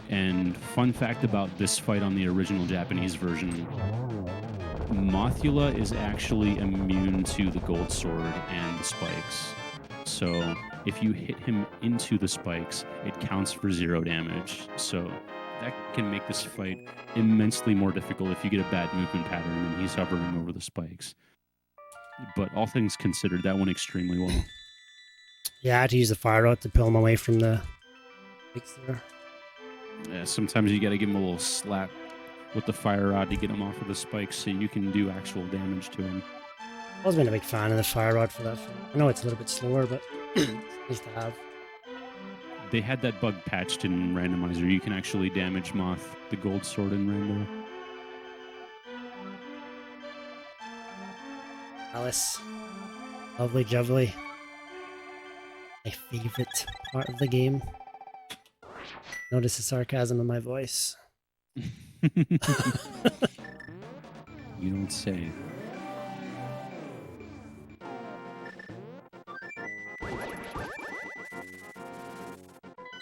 B: And fun fact about this fight on the original Japanese version, Mothula is actually immune to the gold sword and the spikes. So if you hit him into the spikes, it counts for 0 damage. So that can make this fight immensely more difficult if you get a bad movement pattern and he's hovering over the spikes. But all things considered, that went extremely well.
A: Yeah, I had to use the fire rod to pull him away from the spikes there.
B: Yeah, sometimes you got to give him a little slap with the fire rod to get him off of the spikes so you can do actual damage to him.
A: I've always been a big fan of the fire rod for that film. I know it's a little bit slower, but it's nice to have.
B: They had that bug patched in Randomizer. You can actually damage Moth, the gold sword in Rando.
A: Alice. Lovely jubbly. My favorite part of the game. Notice the sarcasm in my voice.
B: You don't say.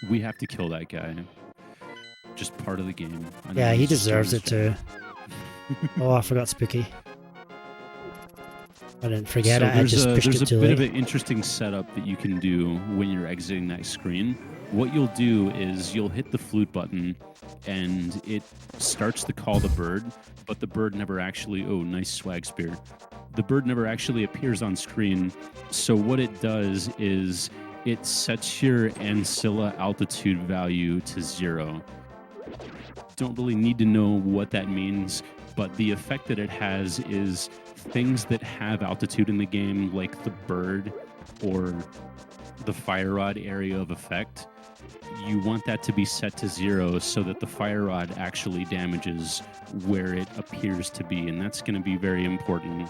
B: We have to kill that guy. Just part of the game.
A: Yeah, he deserves it too. Oh, I forgot Spooky. I didn't forget it, I just pushed it too late.
B: There's a bit of an interesting setup that you can do when you're exiting that screen. What you'll do is you'll hit the flute button and it starts to call the bird, but the bird never actually... Oh, nice swag spear. The bird never actually appears on screen. So what it does is it sets your ancilla altitude value to 0. Don't really need to know what that means, but the effect that it has is things that have altitude in the game, like the bird or the fire rod area of effect, you want that to be set to 0 so that the fire rod actually damages where it appears to be. And that's going to be very important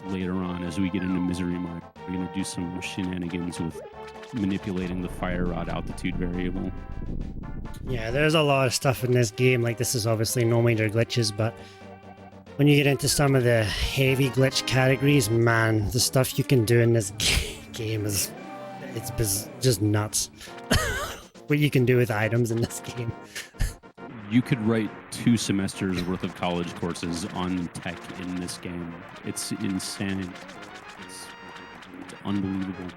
B: later on as we get into Misery Mine. We're going to do some shenanigans with manipulating the fire rod altitude variable.
A: Yeah, there's a lot of stuff in this game. Like, this is obviously no major glitches, but when you get into some of the heavy glitch categories, man, the stuff you can do in this game is just nuts. What you can do with items in this game.
B: You could write 2 semesters worth of college courses on tech in this game. It's insane. It's unbelievable.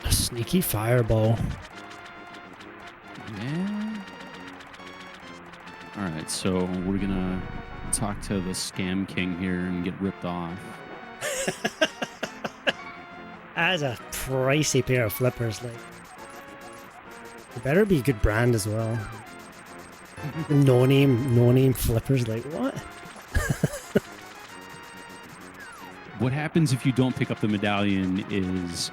A: A sneaky fireball.
B: Yeah. All right, so we're gonna talk to the scam king here and get ripped off.
A: That's a pricey pair of flippers. Like, it better be a good brand as well. No name flippers. Like, what?
B: What happens if you don't pick up the medallion is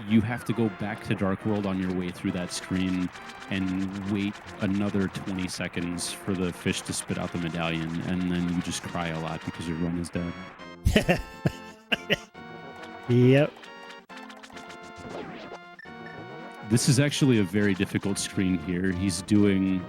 B: you have to go back to Dark World on your way through that screen and wait another 20 seconds for the fish to spit out the medallion, and then you just cry a lot because your run is dead.
A: Yep.
B: This is actually a very difficult screen here. He's doing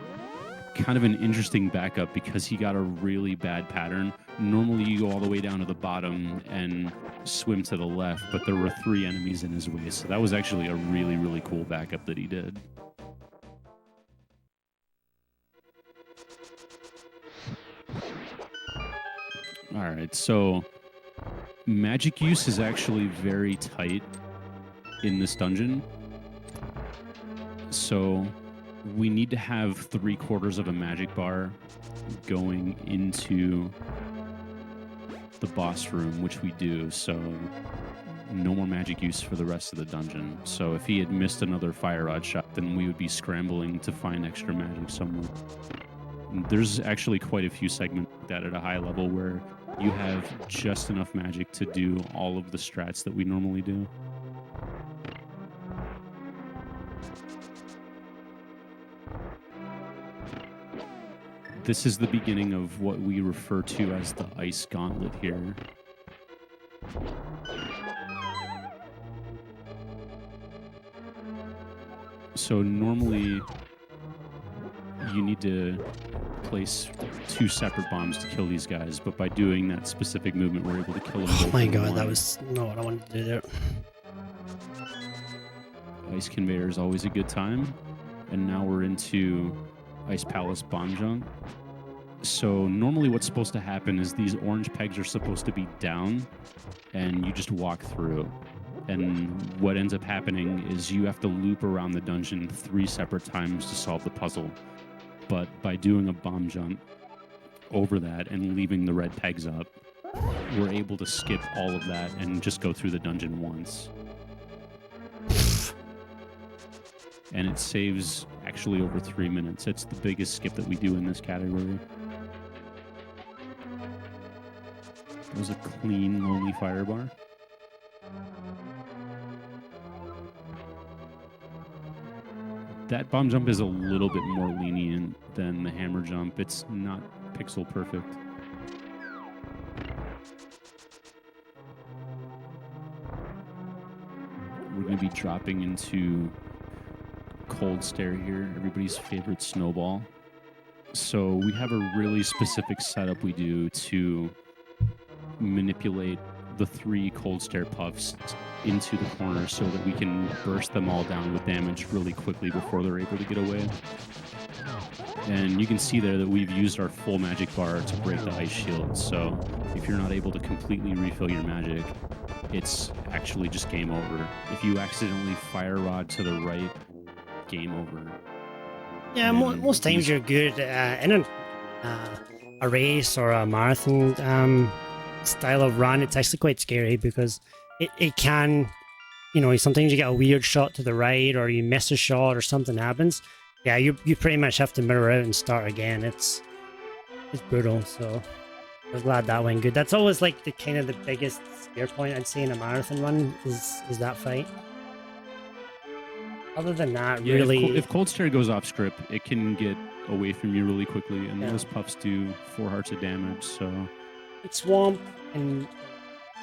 B: kind of an interesting backup because he got a really bad pattern. Normally you go all the way down to the bottom and swim to the left, but there were 3 enemies in his way, so that was actually a really, really cool backup that he did. All right, so magic use is actually very tight in this dungeon. So we need to have 3/4 of a magic bar going into the boss room, which we do. So no more magic use for the rest of the dungeon. So if he had missed another fire rod shot, then we would be scrambling to find extra magic somewhere. There's actually quite a few segments like that at a high level where you have just enough magic to do all of the strats that we normally do. This is the beginning of what we refer to as the Ice Gauntlet here. So normally you need to place 2 separate bombs to kill these guys, but by doing that specific movement, we're able to kill them both.
A: Oh my god, that was not what I wanted to do there.
B: Ice Conveyor is always a good time. And now we're into Ice Palace Bomb Jump. So normally what's supposed to happen is these orange pegs are supposed to be down, and you just walk through. And what ends up happening is you have to loop around the dungeon 3 separate times to solve the puzzle. But by doing a bomb jump over that and leaving the red pegs up, we're able to skip all of that and just go through the dungeon once. And it saves actually over 3 minutes. It's the biggest skip that we do in this category. It was a clean, lonely firebar. That bomb jump is a little bit more lenient than the hammer jump. It's not pixel perfect. We're going to be dropping into Cold Stare here, everybody's favorite snowball. So we have a really specific setup we do to manipulate the 3 Cold Stare puffs into the corner so that we can burst them all down with damage really quickly before they're able to get away. And you can see there that we've used our full magic bar to break the ice shield. So if you're not able to completely refill your magic, it's actually just game over. If you accidentally fire rod to the right, game over.
A: Yeah, most times you're good in a race or a marathon style of run. It's actually quite scary because it can, you know, sometimes you get a weird shot to the right or you miss a shot or something happens. Yeah, you pretty much have to mirror out and start again. It's brutal. So I was glad that went good. That's always like the kind of the biggest scare point I'd say in a marathon run is that fight. Other than that,
B: yeah,
A: really...
B: If Cold Stare goes off script, it can get away from you really quickly, and those puffs do 4 hearts of damage, so...
A: It's Swamp, and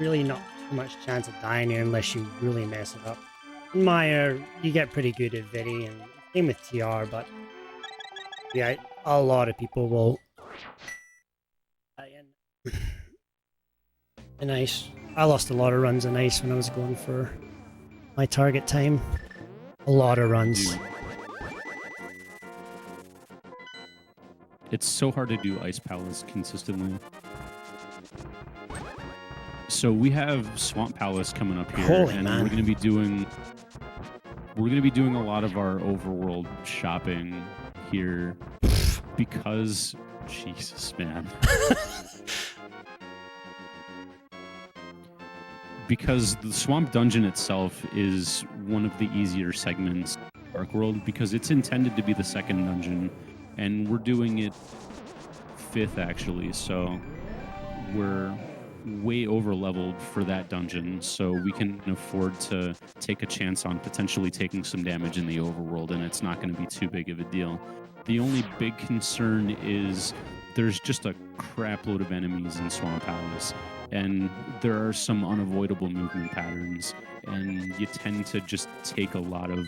A: really not too much chance of dying here unless you really mess it up. In Maya, you get pretty good at Viddy, and same with TR, but... Yeah, a lot of people will... In Ice. I lost a lot of runs in Ice when I was going for my target time. A lot of runs.
B: It's so hard to do Ice Palace consistently. So we have Swamp Palace coming up here,
A: Holy
B: and
A: man.
B: we're going to be doing a lot of our overworld shopping here because Jesus, man. Because the Swamp Dungeon itself is one of the easier segments of Dark World because it's intended to be the second dungeon, and we're doing it 5th actually, so we're way over leveled for that dungeon, so we can afford to take a chance on potentially taking some damage in the overworld, and it's not going to be too big of a deal. The only big concern is there's just a crap load of enemies in Swamp Palace. And there are some unavoidable movement patterns, and you tend to just take a lot of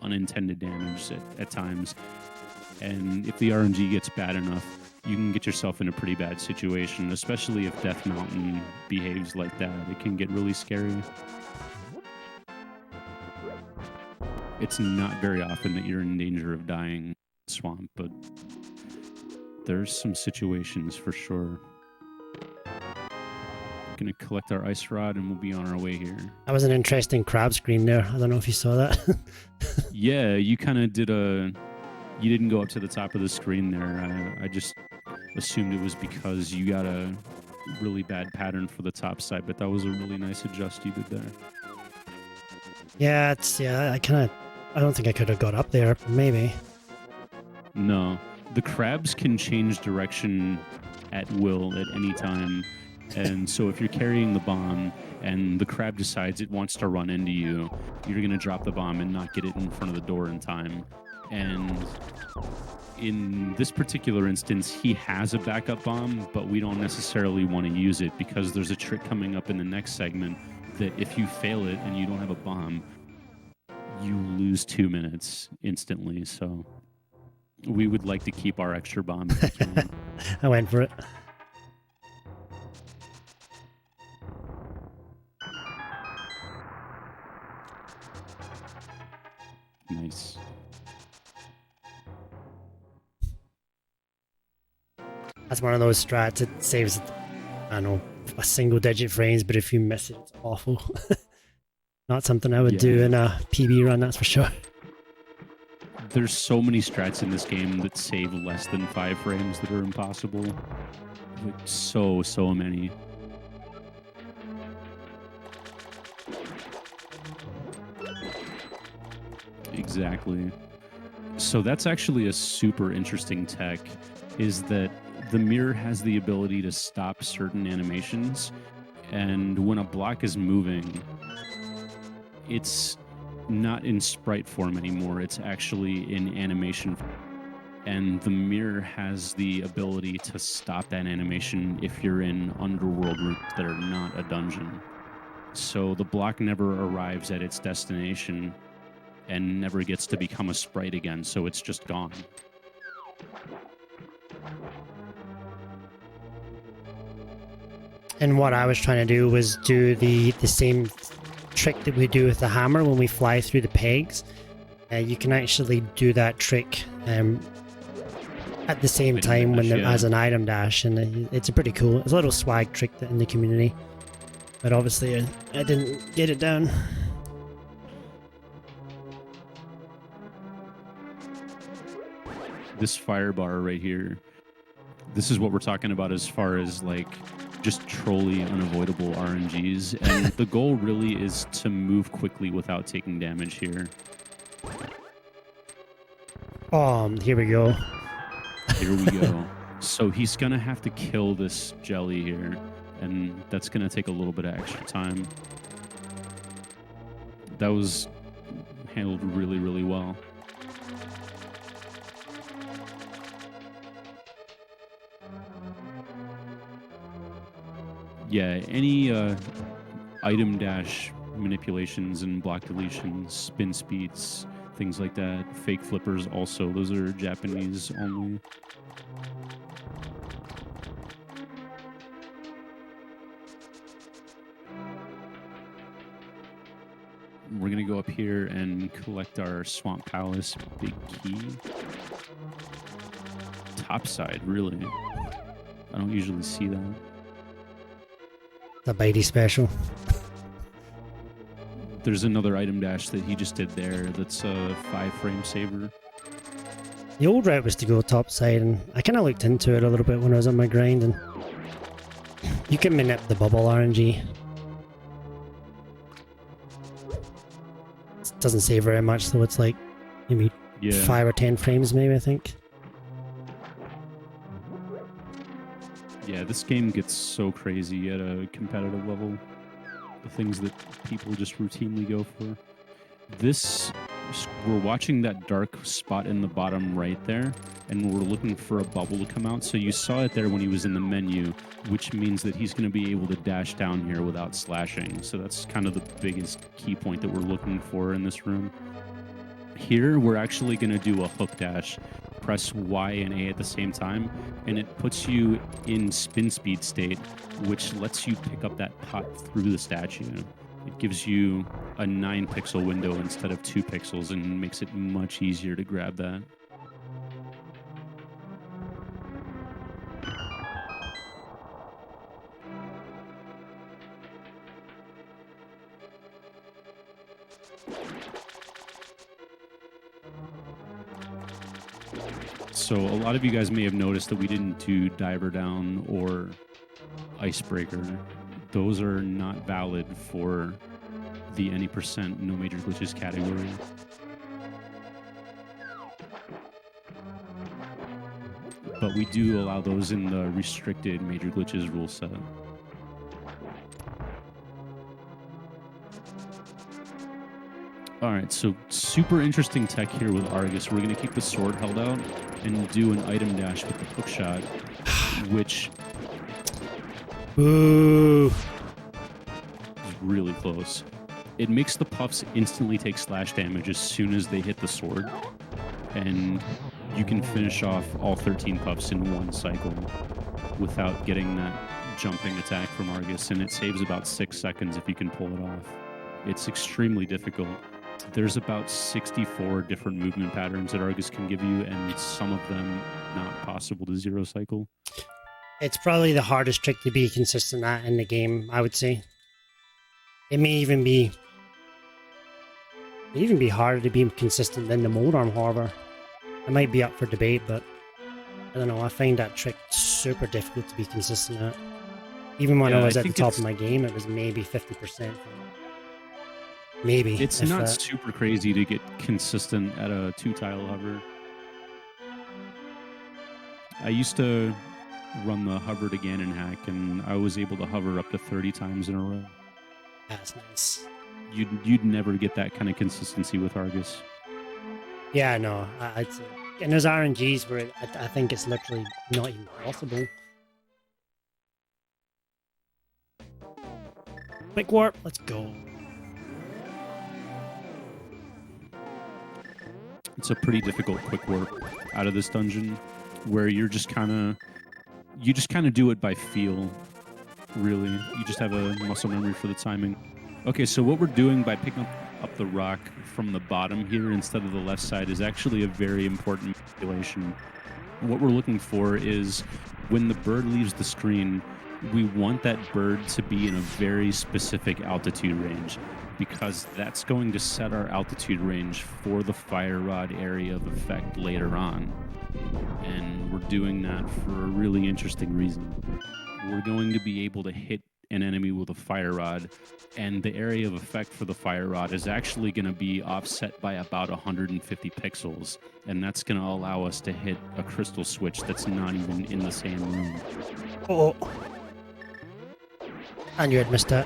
B: unintended damage at times. And if the RNG gets bad enough, you can get yourself in a pretty bad situation, especially if Death Mountain behaves like that. It can get really scary. It's not very often that you're in danger of dying in Swamp, but there's some situations for sure. Going to collect our ice rod and we'll be on our way here.
A: That was an interesting crab screen there. I don't know if you saw that.
B: Yeah, you kind of did you didn't go up to the top of the screen there. I just assumed it was because you got a really bad pattern for the top side, but that was a really nice adjust you did there.
A: Yeah, I don't think I could have got up there, maybe.
B: No, the crabs can change direction at will at any time. And so if you're carrying the bomb and the crab decides it wants to run into you, you're going to drop the bomb and not get it in front of the door in time. And in this particular instance, he has a backup bomb, but we don't necessarily want to use it because there's a trick coming up in the next segment that if you fail it and you don't have a bomb, you lose 2 minutes instantly. So we would like to keep our extra bomb if we can.
A: I went for it.
B: Nice.
A: That's one of those strats. It saves, I don't know, a single digit frames, but if you miss it, it's awful. Not something I would do in a PB run, that's for sure.
B: There's so many strats in this game that save less than 5 frames that are impossible. Like so many. Exactly. So that's actually a super interesting tech, is that the mirror has the ability to stop certain animations, and when a block is moving, it's not in sprite form anymore, it's actually in animation form. And the mirror has the ability to stop that animation if you're in underworld routes that are not a dungeon. So the block never arrives at its destination and never gets to become a sprite again, so it's just gone.
A: And what I was trying to do was do the same trick that we do with the hammer when we fly through the pegs. You can actually do that trick at the same time as an item dash, and it's a pretty cool. It's a little swag trick in the community, but obviously I didn't get it down.
B: This fire bar right here, this is what we're talking about as far as like just trolly unavoidable RNGs, and the goal really is to move quickly without taking damage here.
A: Here we go.
B: Here we go. So he's gonna have to kill this jelly here, and that's gonna take a little bit of extra time. That was handled really well. Yeah, any item dash manipulations and block deletions, spin speeds, things like that. Fake flippers also, those are Japanese only. We're gonna go up here and collect our Swamp Palace big key. Top side, really. I don't usually see that.
A: The bydey special.
B: There's another item dash that he just did there that's a 5-frame saver.
A: The old route was to go top side, and I kind of looked into it a little bit when I was on my grind, and you can manip the bubble RNG. It doesn't save very much, so it's like maybe 5 or 10 frames maybe, I think.
B: Yeah, this game gets so crazy at a competitive level. The things that people just routinely go for. We're watching that dark spot in the bottom right there, and we're looking for a bubble to come out. So you saw it there when he was in the menu, which means that he's going to be able to dash down here without slashing. So that's kind of the biggest key point that we're looking for in this room. Here, we're actually going to do a hook dash. Press Y and A at the same time, and it puts you in spin speed state, which lets you pick up that pot through the statue. It gives you a 9-pixel window instead of 2 pixels and makes it much easier to grab that. So a lot of you guys may have noticed that we didn't do Diver Down or Icebreaker. Those are not valid for the any % no major glitches category. But we do allow those in the restricted major glitches rule set. All right, so super interesting tech here with Argus. We're going to keep the sword held out and do an item dash with the hook shot, which
A: Ooh.
B: is really close. It makes the puffs instantly take slash damage as soon as they hit the sword, and you can finish off all 13 puffs in one cycle without getting that jumping attack from Argus, and it saves about 6 seconds if you can pull it off. It's extremely difficult. There's about 64 different movement patterns that Argus can give you, and some of them not possible to zero cycle.
A: It's probably the hardest trick to be consistent at in the game, I would say. It may even be harder to be consistent than the mold arm, however. It might be up for debate, but I don't know, I find that trick super difficult to be consistent at. Even when I was at the top of my game, it was maybe 50%. Maybe.
B: It's not super crazy to get consistent at a 2-tile hover. I used to run the hover to Gannon hack, and I was able to hover up to 30 times in a row.
A: That's nice.
B: You'd never get that kind of consistency with Argus.
A: Yeah, no. And there's RNGs where I think it's literally not even possible. Quick warp, let's go.
B: It's a pretty difficult quick warp out of this dungeon, where you're just kind of do it by feel, really. You just have a muscle memory for the timing. Okay, so what we're doing by picking up the rock from the bottom here instead of the left side is actually a very important manipulation. What we're looking for is when the bird leaves the screen, we want that bird to be in a very specific altitude range, because that's going to set our altitude range for the fire rod area of effect later on. And we're doing that for a really interesting reason. We're going to be able to hit an enemy with a fire rod, and the area of effect for the fire rod is actually going to be offset by about 150 pixels, and that's going to allow us to hit a crystal switch that's not even in the same room.
A: Oh. I knew I'd missed that.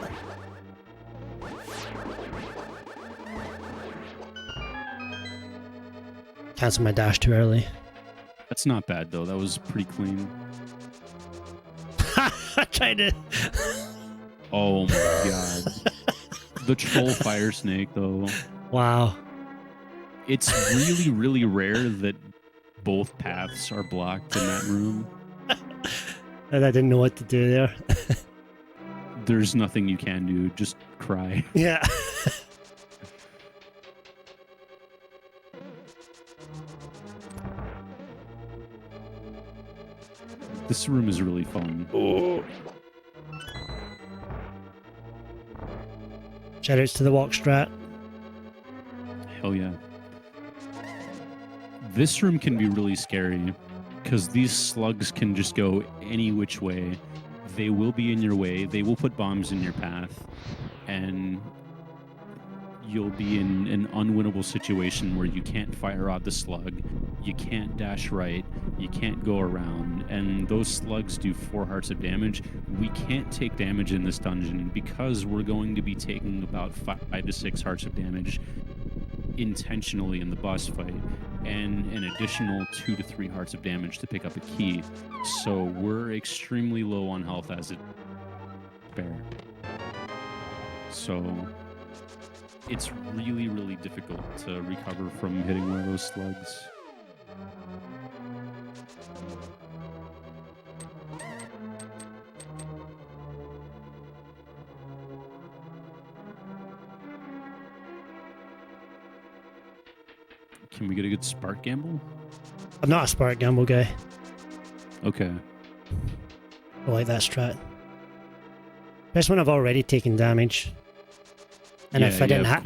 A: Cancel my dash too early.
B: That's not bad, though. That was pretty clean.
A: I tried to...
B: Oh my god. The troll fire snake, though.
A: Wow.
B: It's really, really rare that both paths are blocked in that room.
A: And I didn't know what to do there.
B: There's nothing you can do. Just cry.
A: Yeah.
B: This room is really fun.
A: Oh. Shoutouts to the walk strat.
B: Hell yeah. This room can be really scary because these slugs can just go any which way. They will be in your way. They will put bombs in your path. And you'll be in an unwinnable situation where you can't fire out the slug. You can't dash right. You can't go around. And those slugs do 4 hearts of damage. We can't take damage in this dungeon because we're going to be taking about 5 to 6 hearts of damage intentionally in the boss fight, and an additional 2 to 3 hearts of damage to pick up a key. So we're extremely low on health as it bear. So it's really, really difficult to recover from hitting one of those slugs. Can we get a good spark gamble?
A: I'm not a spark gamble guy.
B: Okay.
A: I like that strat. Best when I've already taken damage. And if I didn't have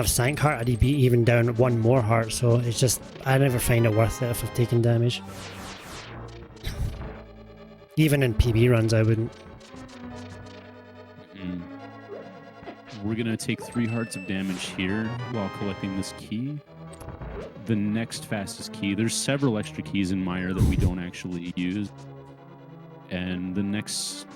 A: Sank Heart, I'd be even down 1 more heart, so it's just, I never find it worth it if I've taken damage. Even in PB runs, I wouldn't.
B: We're going to take 3 hearts of damage here while collecting this key. The next fastest key, there's several extra keys in Mire that we don't actually use. And the next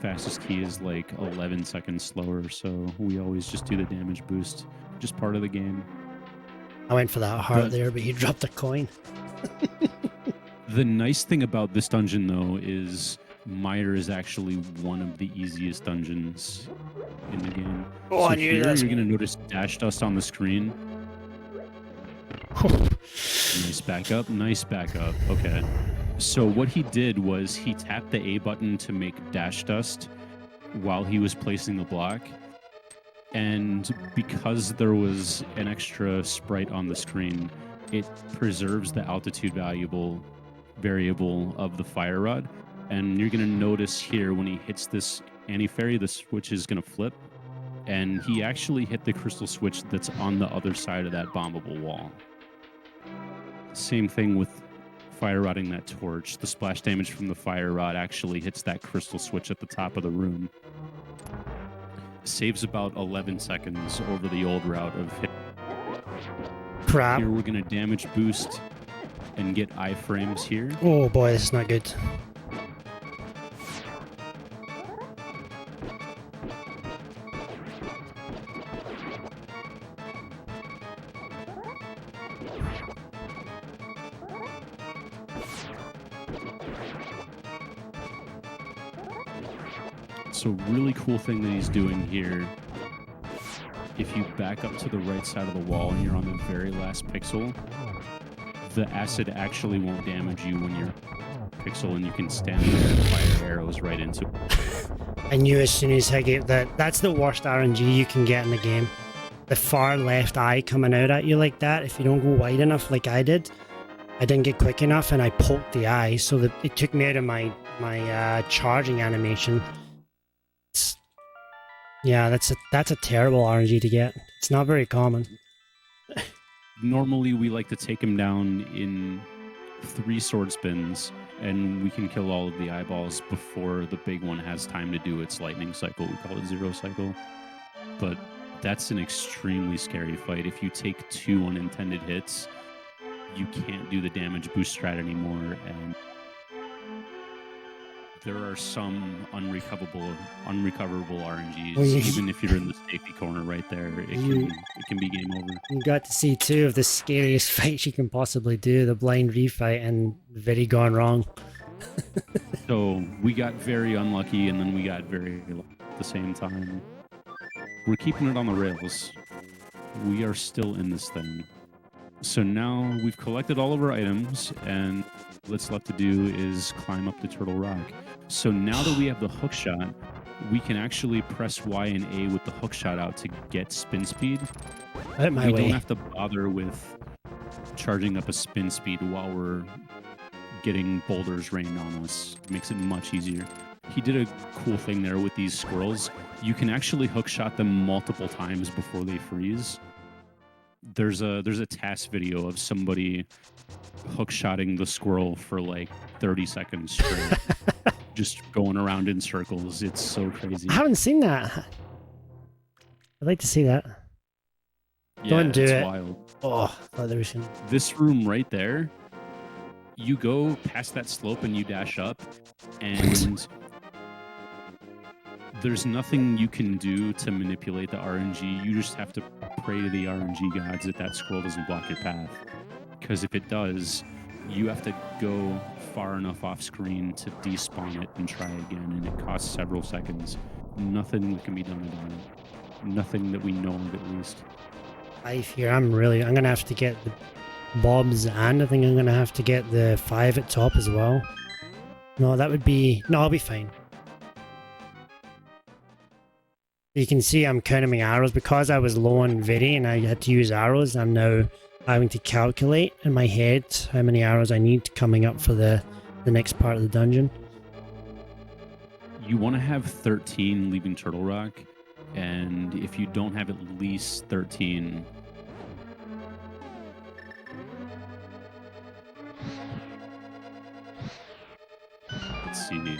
B: fastest key is like 11 seconds slower, so we always just do the damage boost. Just part of the game.
A: I went for that heart there, but he dropped a coin.
B: The nice thing about this dungeon, though, is Mire is actually one of the easiest dungeons in the game.
A: Oh,
B: so
A: I knew
B: here
A: that.
B: you're going to notice dash dust on the screen. Nice backup, nice backup. Okay. So what he did was he tapped the A button to make dash dust while he was placing the block. And because there was an extra sprite on the screen, it preserves the altitude variable of the fire rod. And you're going to notice here when he hits this anti-fairy, the switch is going to flip. And he actually hit the crystal switch that's on the other side of that bombable wall. Same thing with fire rodding that torch. The splash damage from the fire rod actually hits that crystal switch at the top of the room. Saves about 11 seconds over the old route of hit.
A: Crap.
B: Here we're going to damage boost and get iframes here.
A: Oh boy, this is not good.
B: So really cool thing that he's doing here, if you back up to the right side of the wall and you're on the very last pixel, the acid actually won't damage you when you're pixel and you can stand there and fire arrows right into it.
A: I knew as soon as I gave that. That's the worst RNG you can get in the game. The far left eye coming out at you like that, if you don't go wide enough like I did. I didn't get quick enough and I poked the eye, so that it took me out of my charging animation. Yeah, that's a terrible RNG to get. It's not very common.
B: Normally, we like to take him down in 3 sword spins, and we can kill all of the eyeballs before the big one has time to do its lightning cycle. We call it 0 cycle. But that's an extremely scary fight. If you take 2 unintended hits, you can't do the damage boost strat anymore, and there are some unrecoverable RNGs. Even if you're in the safety corner right there, it can be game over.
A: You got to see 2 of the scariest fights you can possibly do, the blind refight and very gone wrong.
B: So we got very unlucky and then we got very lucky at the same time. We're keeping it on the rails. We are still in this thing. So now we've collected all of our items and what's left to do is climb up the Turtle Rock. So now that we have the hook shot, we can actually press Y and A with the hook shot out to get spin speed. We don't have to bother with charging up a spin speed while we're getting boulders rained on us. It makes it much easier. He did a cool thing there with these squirrels. You can actually hook shot them multiple times before they freeze. There's a task video of somebody hookshotting the squirrel for like 30 seconds straight. Just going around in circles. It's so crazy.
A: I haven't seen that. I'd like to see that.
B: Yeah,
A: Don't do
B: it's
A: it.
B: Wild.
A: Oh, I thought there was some...
B: This room right there, you go past that slope and you dash up, and there's nothing you can do to manipulate the RNG. You just have to pray to the RNG gods that squirrel doesn't block your path. Because if it does, you have to go far enough off screen to despawn it and try again, and it costs several seconds. Nothing that can be done about it. Nothing that we know of, at least.
A: I'm gonna have to get the bobs, and I think I'm gonna have to get the 5 at top as well. No, I'll be fine. You can see I'm counting my arrows because I was low on Vidi and I had to use arrows. I'm now having to calculate in my head how many arrows I need coming up for the next part of the dungeon.
B: You want to have 13 leaving Turtle Rock, and if you don't have at least 13, let's see.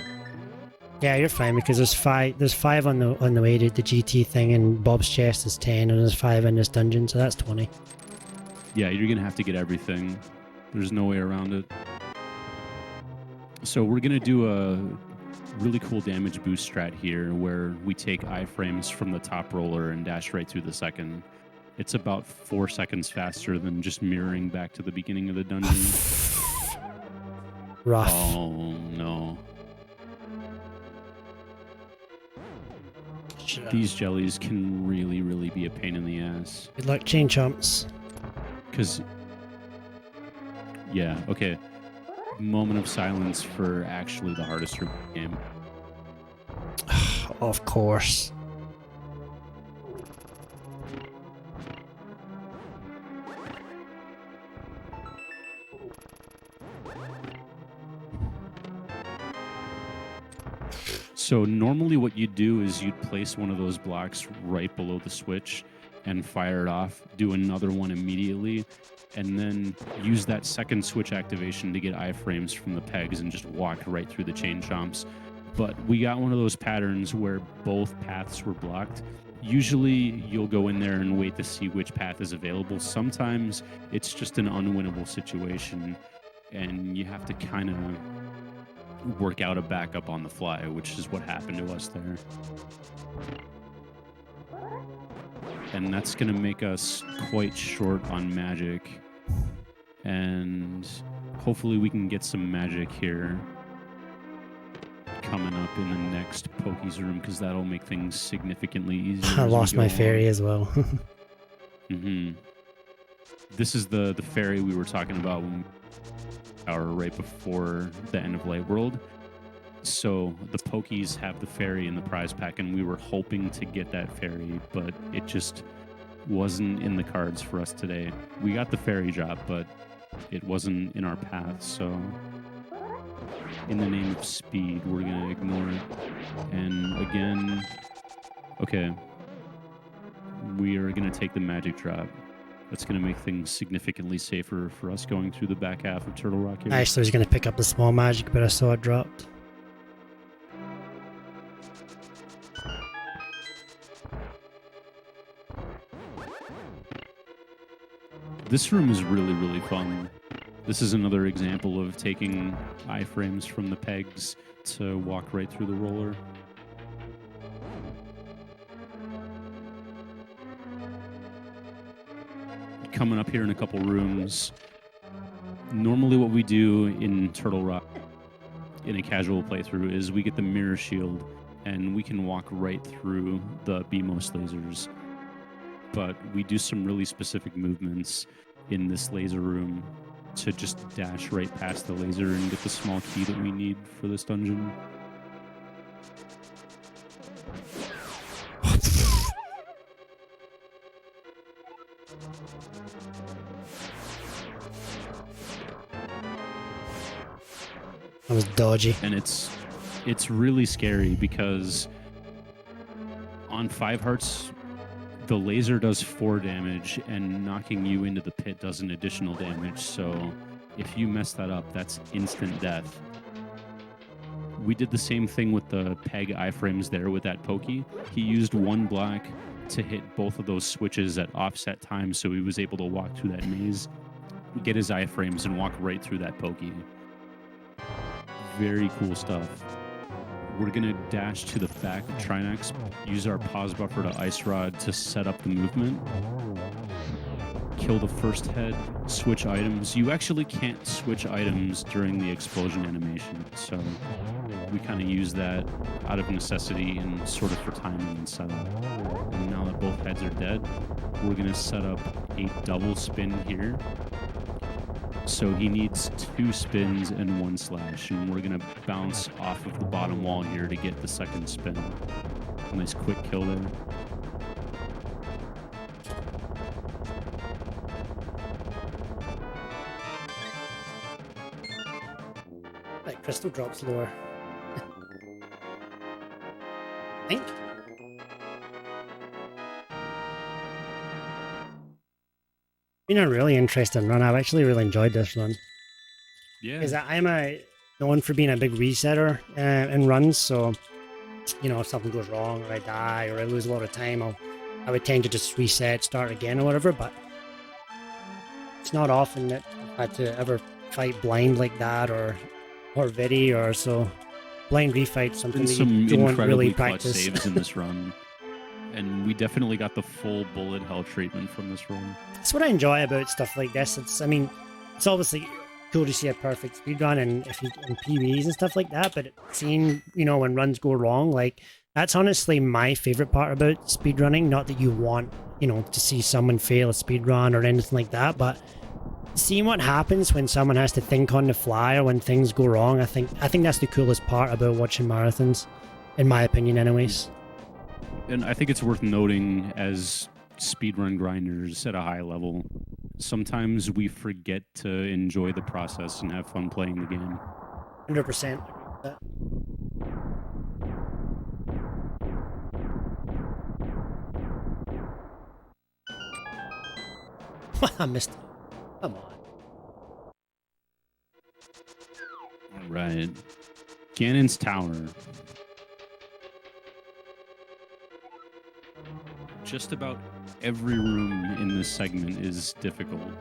A: Yeah, you're fine because there's five on the way to the GT thing, and Bob's chest is 10, and there's 5 in this dungeon, so that's 20.
B: Yeah, you're gonna have to get everything. There's no way around it. So we're gonna do really cool damage boost strat here where we take iframes from the top roller and dash right through the second. It's about 4 seconds faster than just mirroring back to the beginning of the dungeon.
A: Rough.
B: Oh, no. These jellies can really, really be a pain in the ass.
A: Good luck, chain chumps.
B: Because, yeah, okay. Moment of silence for actually the hardest room in the game.
A: Of course.
B: So normally what you'd do is you'd place one of those blocks right below the switch and fire it off, do another one immediately, and then use that second switch activation to get iframes from the pegs and just walk right through the chain chomps. But we got one of those patterns where both paths were blocked. Usually you'll go in there and wait to see which path is available. Sometimes it's just an unwinnable situation and you have to kind of work out a backup on the fly, which is what happened to us there. And that's going to make us quite short on magic. And hopefully we can get some magic here coming up in the next Poke's room, because that'll make things significantly easier.
A: I lost my fairy as well.
B: This is the fairy we were talking about right before the end of Light World. So the Pokies have the fairy in the prize pack, and we were hoping to get that fairy, but it just wasn't in the cards for us today. We got the fairy drop, but it wasn't in our path, so in the name of speed, we're going to ignore it. And again, okay, we are going to take the magic drop. That's going to make things significantly safer for us going through the back half of Turtle Rock here.
A: I actually was going to pick up the small magic, but I saw it dropped.
B: This room is really, really fun. This is another example of taking iframes from the pegs to walk right through the roller. Coming up here in a couple rooms. Normally what we do in Turtle Rock in a casual playthrough is we get the mirror shield and we can walk right through the BMOS lasers. But we do some really specific movements in this laser room to just dash right past the laser and get the small key that we need for this dungeon.
A: That was dodgy.
B: And it's really scary because on 5 hearts, the laser does 4 damage and knocking you into the pit does an additional damage. So if you mess that up, that's instant death. We did the same thing with the peg iframes there with that Pokey. He used 1 block to hit both of those switches at offset times, so he was able to walk through that maze, get his iframes, and walk right through that Pokey. Very cool stuff. We're going to dash to the back of Trinax, use our pause buffer to Ice Rod to set up the movement, kill the first head, switch items. You actually can't switch items during the explosion animation, so we kind of use that out of necessity and sort of for timing and setup. And now that both heads are dead, we're going to set up a double spin here. So he needs 2 spins and 1 slash, and we're going to bounce off of the bottom wall here to get the second spin. Nice quick kill there.
A: That crystal drops lower. I think. Been a really interesting run. I've actually really enjoyed this run.
B: Yeah.
A: Because I'm known for being a big resetter in runs, so you know, if something goes wrong or I die or I lose a lot of time, I would tend to just reset, start again or whatever, but it's not often that I've had to ever fight blind like that or Viddy or so. blind refight, something that
B: some
A: you don't
B: incredibly
A: really
B: clutch
A: practice.
B: saves in this run, and we definitely got the full bullet hell treatment from this run.
A: That's what I enjoy about stuff like this. I mean, it's obviously cool to see a perfect speedrun and PBs and stuff like that, but seeing, when runs go wrong, like, that's honestly my favorite part about speedrunning. Not that you want, to see someone fail a speedrun or anything like that, but seeing what happens when someone has to think on the fly or when things go wrong, I think that's the coolest part about watching marathons, in my opinion anyways.
B: And I think it's worth noting, as speedrun grinders at a high level, sometimes we forget to enjoy the process and have fun playing the game.
A: 100% agree with that. I missed it. Come on.
B: All right. Gannon's Tower. Just about every room in this segment is difficult.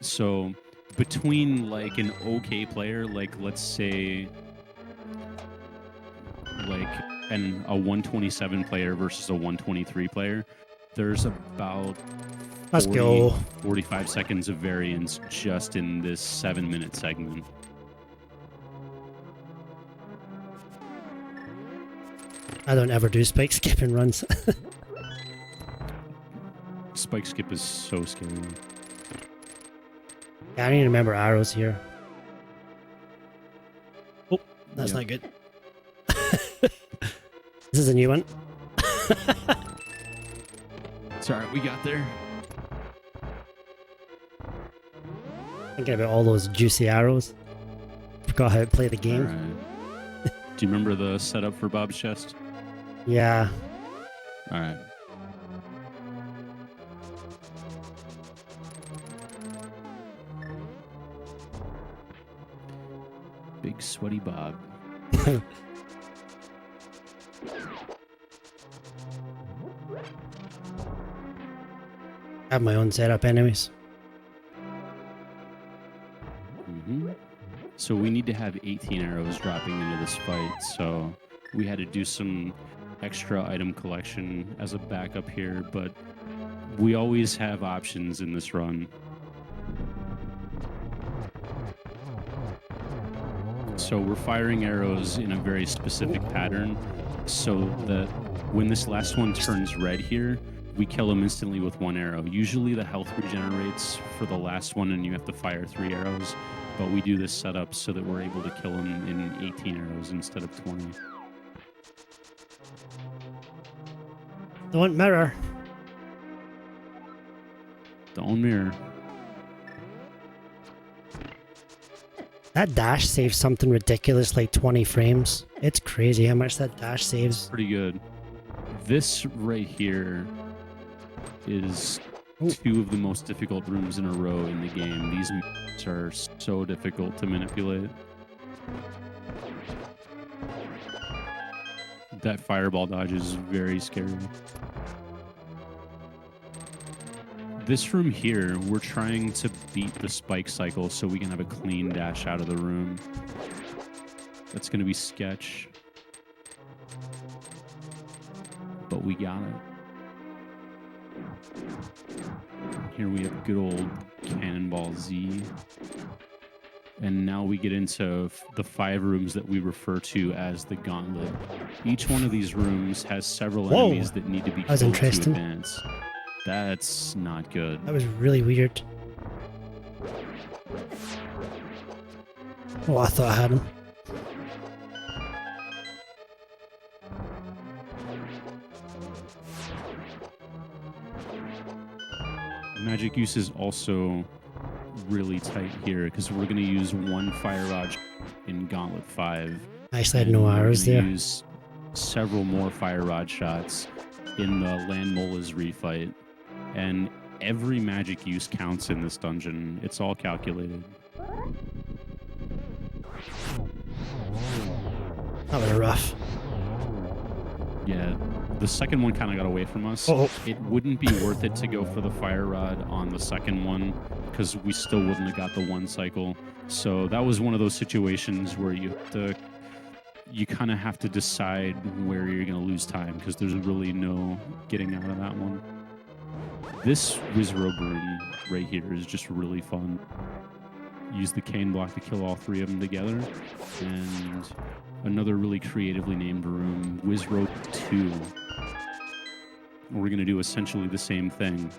B: So between like an okay player, like let's say like a 127 player versus a 123 player, there's about 45 seconds of variance just in this 7-minute segment.
A: I don't ever do spike skipping runs.
B: Spike skip is so scary.
A: Yeah, I need to remember arrows here. Oh, that's not good. This is a new one.
B: It's alright, we got there.
A: Thinking about all those juicy arrows. Forgot how to play the game.
B: Right. Do you remember the setup for Bob's chest?
A: Yeah.
B: Alright. Big sweaty Bob.
A: I have my own setup anyways.
B: So we need to have 18 arrows dropping into this fight, so we had to do some extra item collection as a backup here, but we always have options in this run. So we're firing arrows in a very specific pattern so that when this last one turns red here, we kill him instantly with 1 arrow. Usually the health regenerates for the last one and you have to fire 3 arrows, but we do this setup so that we're able to kill him in 18 arrows instead of 20.
A: Don't mirror.
B: Don't mirror.
A: That dash saves something ridiculous like 20 frames. It's crazy how much that dash saves.
B: Pretty good. This right here is 2 of the most difficult rooms in a row in the game. These maps are so difficult to manipulate. That fireball dodge is very scary. This room here, we're trying to beat the spike cycle so we can have a clean dash out of the room. That's going to be sketch. But we got it. Here we have good old Cannonball Z. And now we get into the 5 rooms that we refer to as the Gauntlet. Each one of these rooms has several enemies that need to be killed to advance. That's not good.
A: That was really weird. Oh, I thought I had him.
B: Magic use is also really tight here because we're going to use 1 fire rod in Gauntlet 5.
A: I actually had no arrows there.
B: Use several more fire rod shots in the Land Molas refight. And every magic use counts in this dungeon. It's all calculated.
A: That was rough.
B: Yeah, the second one kind of got away from us. It wouldn't be worth it to go for the fire rod on the second one because we still wouldn't have got the 1 cycle. So that was one of those situations where you have to you kind of have to decide where you're going to lose time because there's really no getting out of that one. This Wizrobe room right here is just really fun. Use the cane block to kill all three of them together. And another really creatively named room, Wizrobe 2. We're going to do essentially the same thing.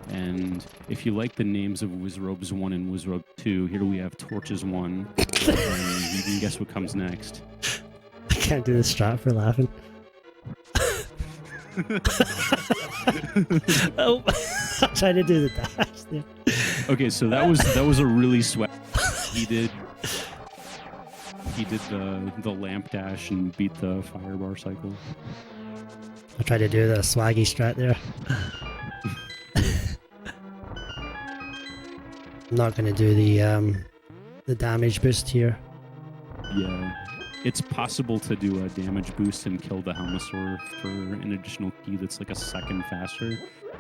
B: And if you like the names of Wizrobes 1 and Wizrobe 2, here we have Torches 1. And you can guess what comes next.
A: I can't do the strat for laughing. Oh, I'm trying to do the dash there.
B: Okay, so that was a really sweat. He did the lamp dash and beat the firebar cycle.
A: I'll try to do the swaggy strat there. I'm not going to do the damage boost here.
B: Yeah. It's possible to do a damage boost and kill the Helmosaur for an additional key that's like a second faster.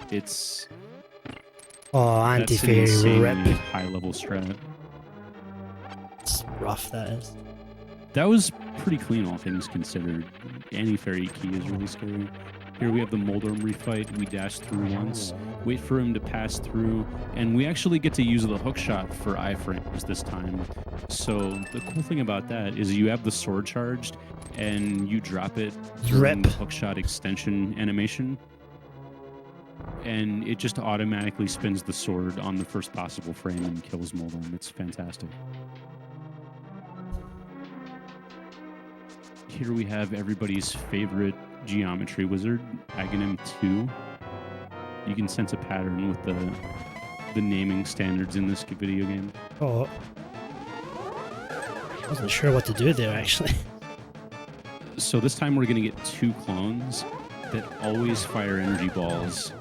B: It's...
A: Oh, anti-fairy rip.
B: High level strat.
A: It's rough, that is.
B: That was pretty clean, all things considered. Anti-fairy key is really scary. Here we have the Moldorm refight. We dash through once, wait for him to pass through, and we actually get to use the hook shot for iframes this time. So the cool thing about that is you have the sword charged, and you drop it during the hook shot extension animation, and it just automatically spins the sword on the first possible frame and kills Moldorm. It's fantastic. Here we have everybody's favorite geometry wizard, Aghanim 2. You can sense a pattern with the naming standards in this video game.
A: Oh, I wasn't sure what to do there, actually.
B: So this time we're going to get 2 clones that always fire energy balls.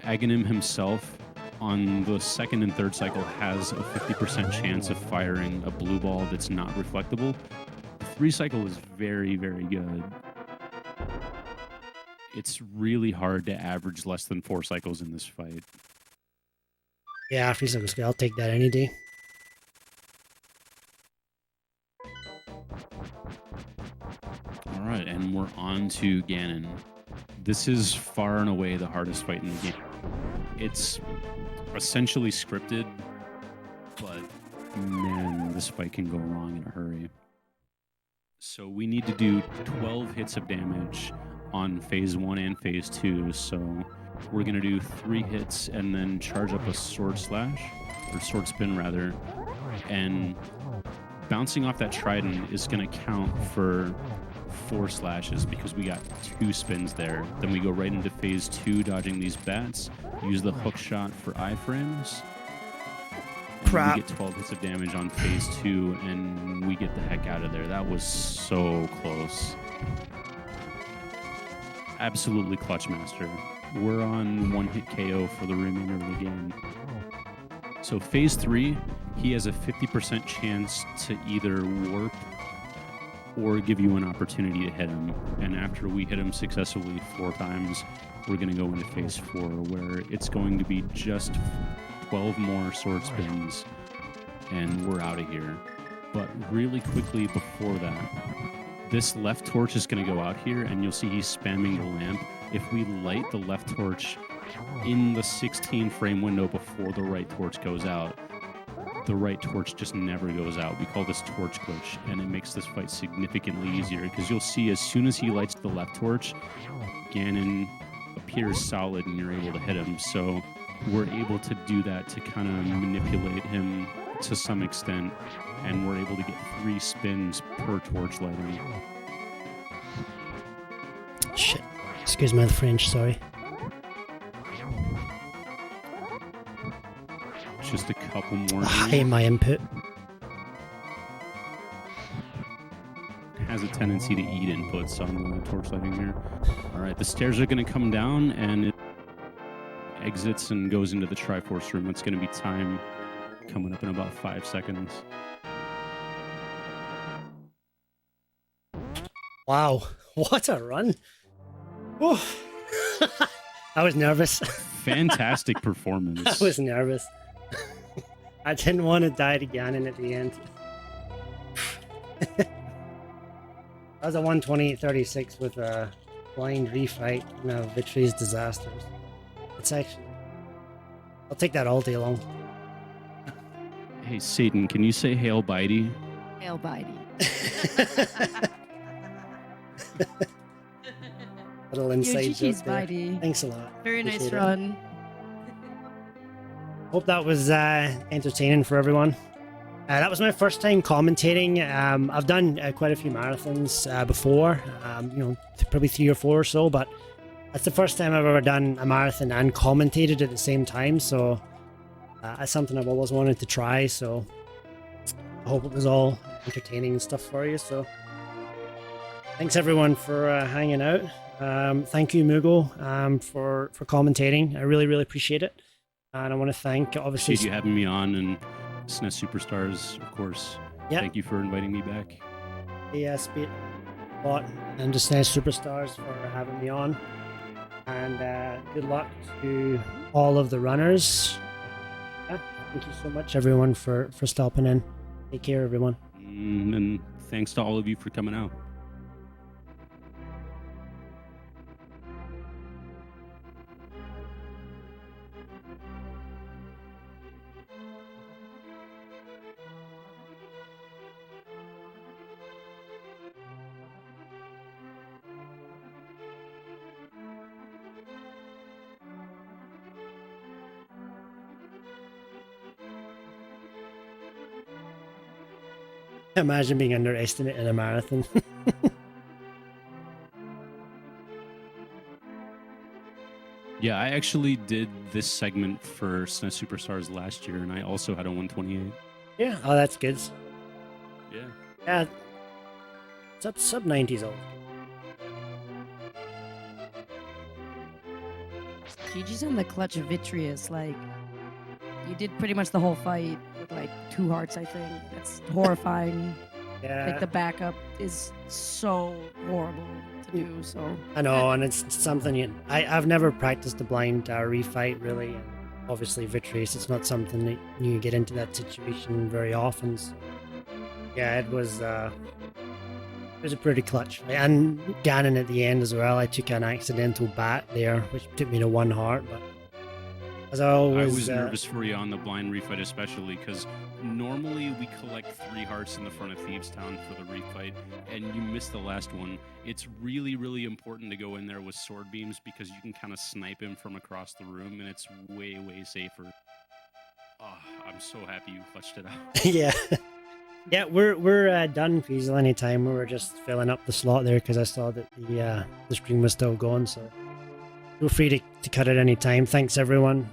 B: Aghanim himself, on the second and third cycle, has a 50% chance of firing a blue ball that's not reflectable. The 3 cycle is very, very good. It's really hard to average less than 4 cycles in this fight.
A: Yeah, 3 cycles good. I'll take that any day.
B: All right, and we're on to Gannon. This is far and away the hardest fight in the game. It's essentially scripted, but man, this fight can go wrong in a hurry. So we need to do 12 hits of damage on phase 1 and phase 2, so we're going to do 3 hits and then charge up a sword slash, or sword spin rather, and bouncing off that trident is going to count for 4 slashes because we got 2 spins there. Then we go right into phase 2 dodging these bats, use the hook shot for iframes.
A: Crap.
B: We get 12 hits of damage on phase 2 and we get the heck out of there. That was so close. Absolutely clutch master. We're on 1-hit KO for the remainder of the game. So phase 3, he has a 50% chance to either warp or give you an opportunity to hit him. And after we hit him successfully 4 times, we're going to go into phase 4, where it's going to be just 12 more sword spins, and we're out of here. But really quickly before that, this left torch is going to go out here, and you'll see he's spamming the lamp. If we light the left torch in the 16 frame window before the right torch goes out, the right torch just never goes out. We call this torch glitch, and it makes this fight significantly easier because you'll see as soon as he lights the left torch, Gannon appears solid and you're able to hit him. So we're able to do that to kind of manipulate him to some extent, and we're able to get 3 spins per torch lighting.
A: Shit. Excuse my French, sorry.
B: Just a couple more.
A: I hate my input.
B: Has a tendency to eat inputs on the torch lighting here. All right, the stairs are going to come down, and it exits and goes into the Triforce Room. It's going to be time coming up in about 5 seconds.
A: Wow, what a run. Oh. I was nervous.
B: Fantastic performance.
A: I was nervous. I didn't want to die to Gannon at the end. That was a 128.36 with a blind refight and a Victory's Disasters. It's actually... I'll take that all day long.
B: Hey, Satan, can you say Hail Bydey?
C: Hail Bydey.
A: Little inside joke there.
C: Bydey.
A: Thanks a lot.
C: Very
A: Appreciate
C: nice
A: it.
C: run.
A: Hope that was entertaining for everyone. That was my first time commentating. I've done quite a few marathons before, probably 3 or 4 or so, but that's the first time I've ever done a marathon and commentated at the same time, so that's something I've always wanted to try, so I hope it was all entertaining and stuff for you. So thanks everyone for hanging out. Thank you, Mugo, for commentating. I really, really appreciate it. And I want to thank, obviously...
B: Appreciate you having me on, and SNES Super Stars, of course.
A: Yeah.
B: Thank you for inviting me back.
A: Yeah, Speedbot and the SNES Super Stars for having me on. And good luck to all of the runners. Yeah, thank you so much, everyone, for stopping in. Take care, everyone.
B: And thanks to all of you for coming out.
A: Imagine being underestimated in a marathon.
B: Yeah, I actually did this segment for SNES Super Stars last year, and I also had a 128.
A: Yeah, oh, that's good.
B: Yeah.
A: Yeah, sub 90s old.
C: GG's on the clutch of Vitreous. Like, you did pretty much the whole fight with like 2 hearts, I think. That's horrifying.
A: Yeah.
C: Like, the backup is so horrible to do, so...
A: I know, and it's something I've never practiced the blind refight, really. Obviously, Vitreous, it's not something that you get into that situation very often. So. Yeah, it was a pretty clutch. And Gannon at the end as well. I took an accidental bat there, which took me to 1 heart, but as I
B: was nervous for you on the blind refight, especially because normally we collect 3 hearts in the front of Thieves Town for the refight, and you missed the last one. It's really, really important to go in there with sword beams because you can kind of snipe him from across the room, and it's way, way safer. Oh, I'm so happy you clutched it out.
A: Yeah. Yeah, we're done, Feasel, anytime. We were just filling up the slot there because I saw that the stream was still going, so feel free to cut it any time. Thanks, everyone.